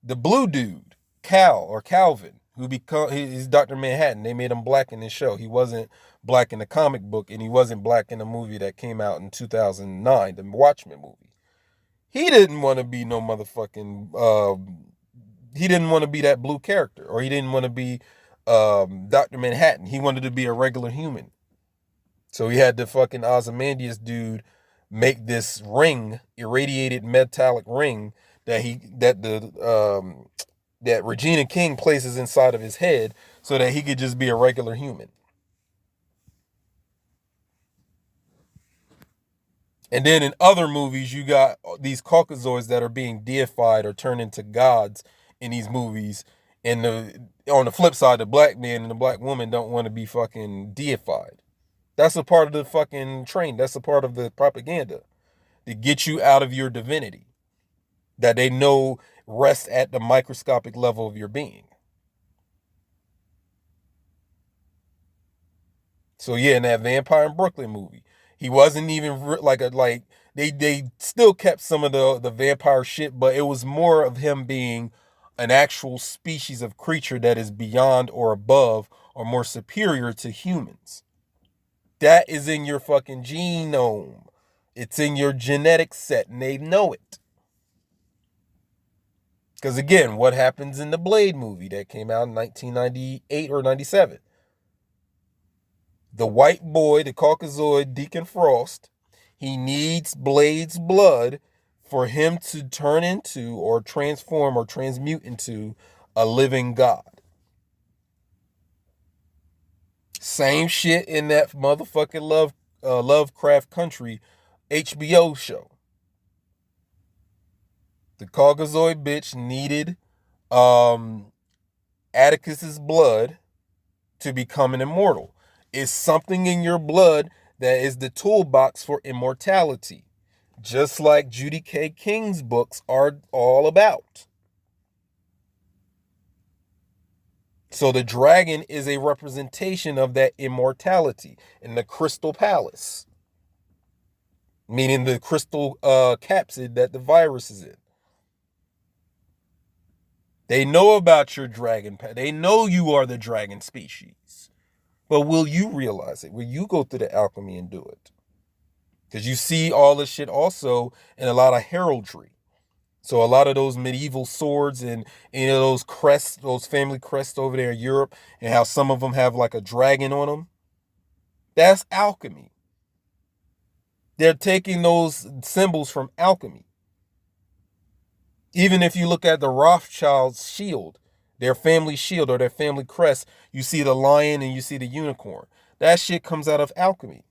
the blue dude, Calvin, he's Dr. Manhattan. They made him black in this show. He wasn't black in the comic book, and he wasn't black in the movie that came out in 2009, the Watchmen movie. He didn't want to be no motherfucking, he didn't want to be that blue character, or he didn't want to be Dr. Manhattan. He wanted to be a regular human. So he had the fucking Ozymandias dude make this ring, irradiated metallic ring, that Regina King places inside of his head so that he could just be a regular human. And then in other movies, you got these Caucasoids that are being deified or turned into gods in these movies. And on the flip side, the black man and the black woman don't want to be fucking deified. That's a part of the fucking train. That's a part of the propaganda to get you out of your divinity that they know rests at the microscopic level of your being. So yeah, in that Vampire in Brooklyn movie, he wasn't even they still kept some of the vampire shit, but it was more of him being an actual species of creature that is beyond or above or more superior to humans. That is in your fucking genome. It's in your genetic set, and they know it. Because again, what happens in the Blade movie that came out in 1998 or 97? The white boy, the Caucasoid Deacon Frost, he needs Blade's blood for him to turn into or transform or transmute into a living god. Same shit in that motherfucking Lovecraft Country HBO show. The Caucasoid bitch needed Atticus's blood to become an immortal. It's something in your blood that is the toolbox for immortality, just like Judy K. King's books are all about. So the dragon is a representation of that immortality in the Crystal Palace, meaning the crystal capsid that the virus is in. They know about your dragon. They know you are the dragon species. But will you realize it? Will you go through the alchemy and do it? Because you see all this shit also in a lot of heraldry. So a lot of those medieval swords and those crests, those family crests over there in Europe, and how some of them have like a dragon on them, that's alchemy. They're taking those symbols from alchemy. Even if you look at the Rothschild's shield, their family shield or their family crest, you see the lion and you see the unicorn. That shit comes out of alchemy.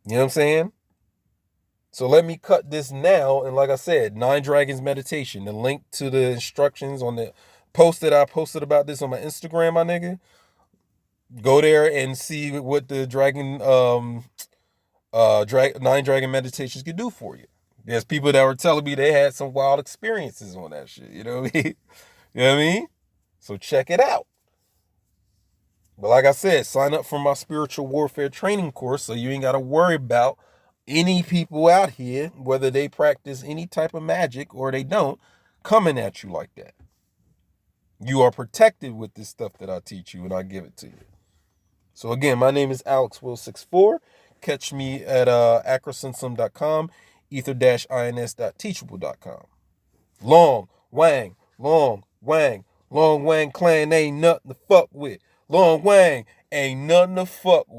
You know what I'm saying? So let me cut this now. And like I said, Nine Dragons Meditation, the link to the instructions on the post that I posted about this on my Instagram, my nigga. Go there and see what the Nine Dragon Meditations can do for you. There's people that were telling me they had some wild experiences on that shit. You know what I mean? You know what I mean? So check it out. But like I said, sign up for my spiritual warfare training course so you ain't got to worry about any people out here, whether they practice any type of magic or they don't, coming at you like that. You are protected with this stuff that I teach you and I give it to you. So again, my name is AlexWill64. Catch me at acrosensum.com, ether-ins.teachable.com. Long Wang, Long Wang, Long Wang Clan ain't nothing to fuck with. Long Wang ain't nothing to fuck with.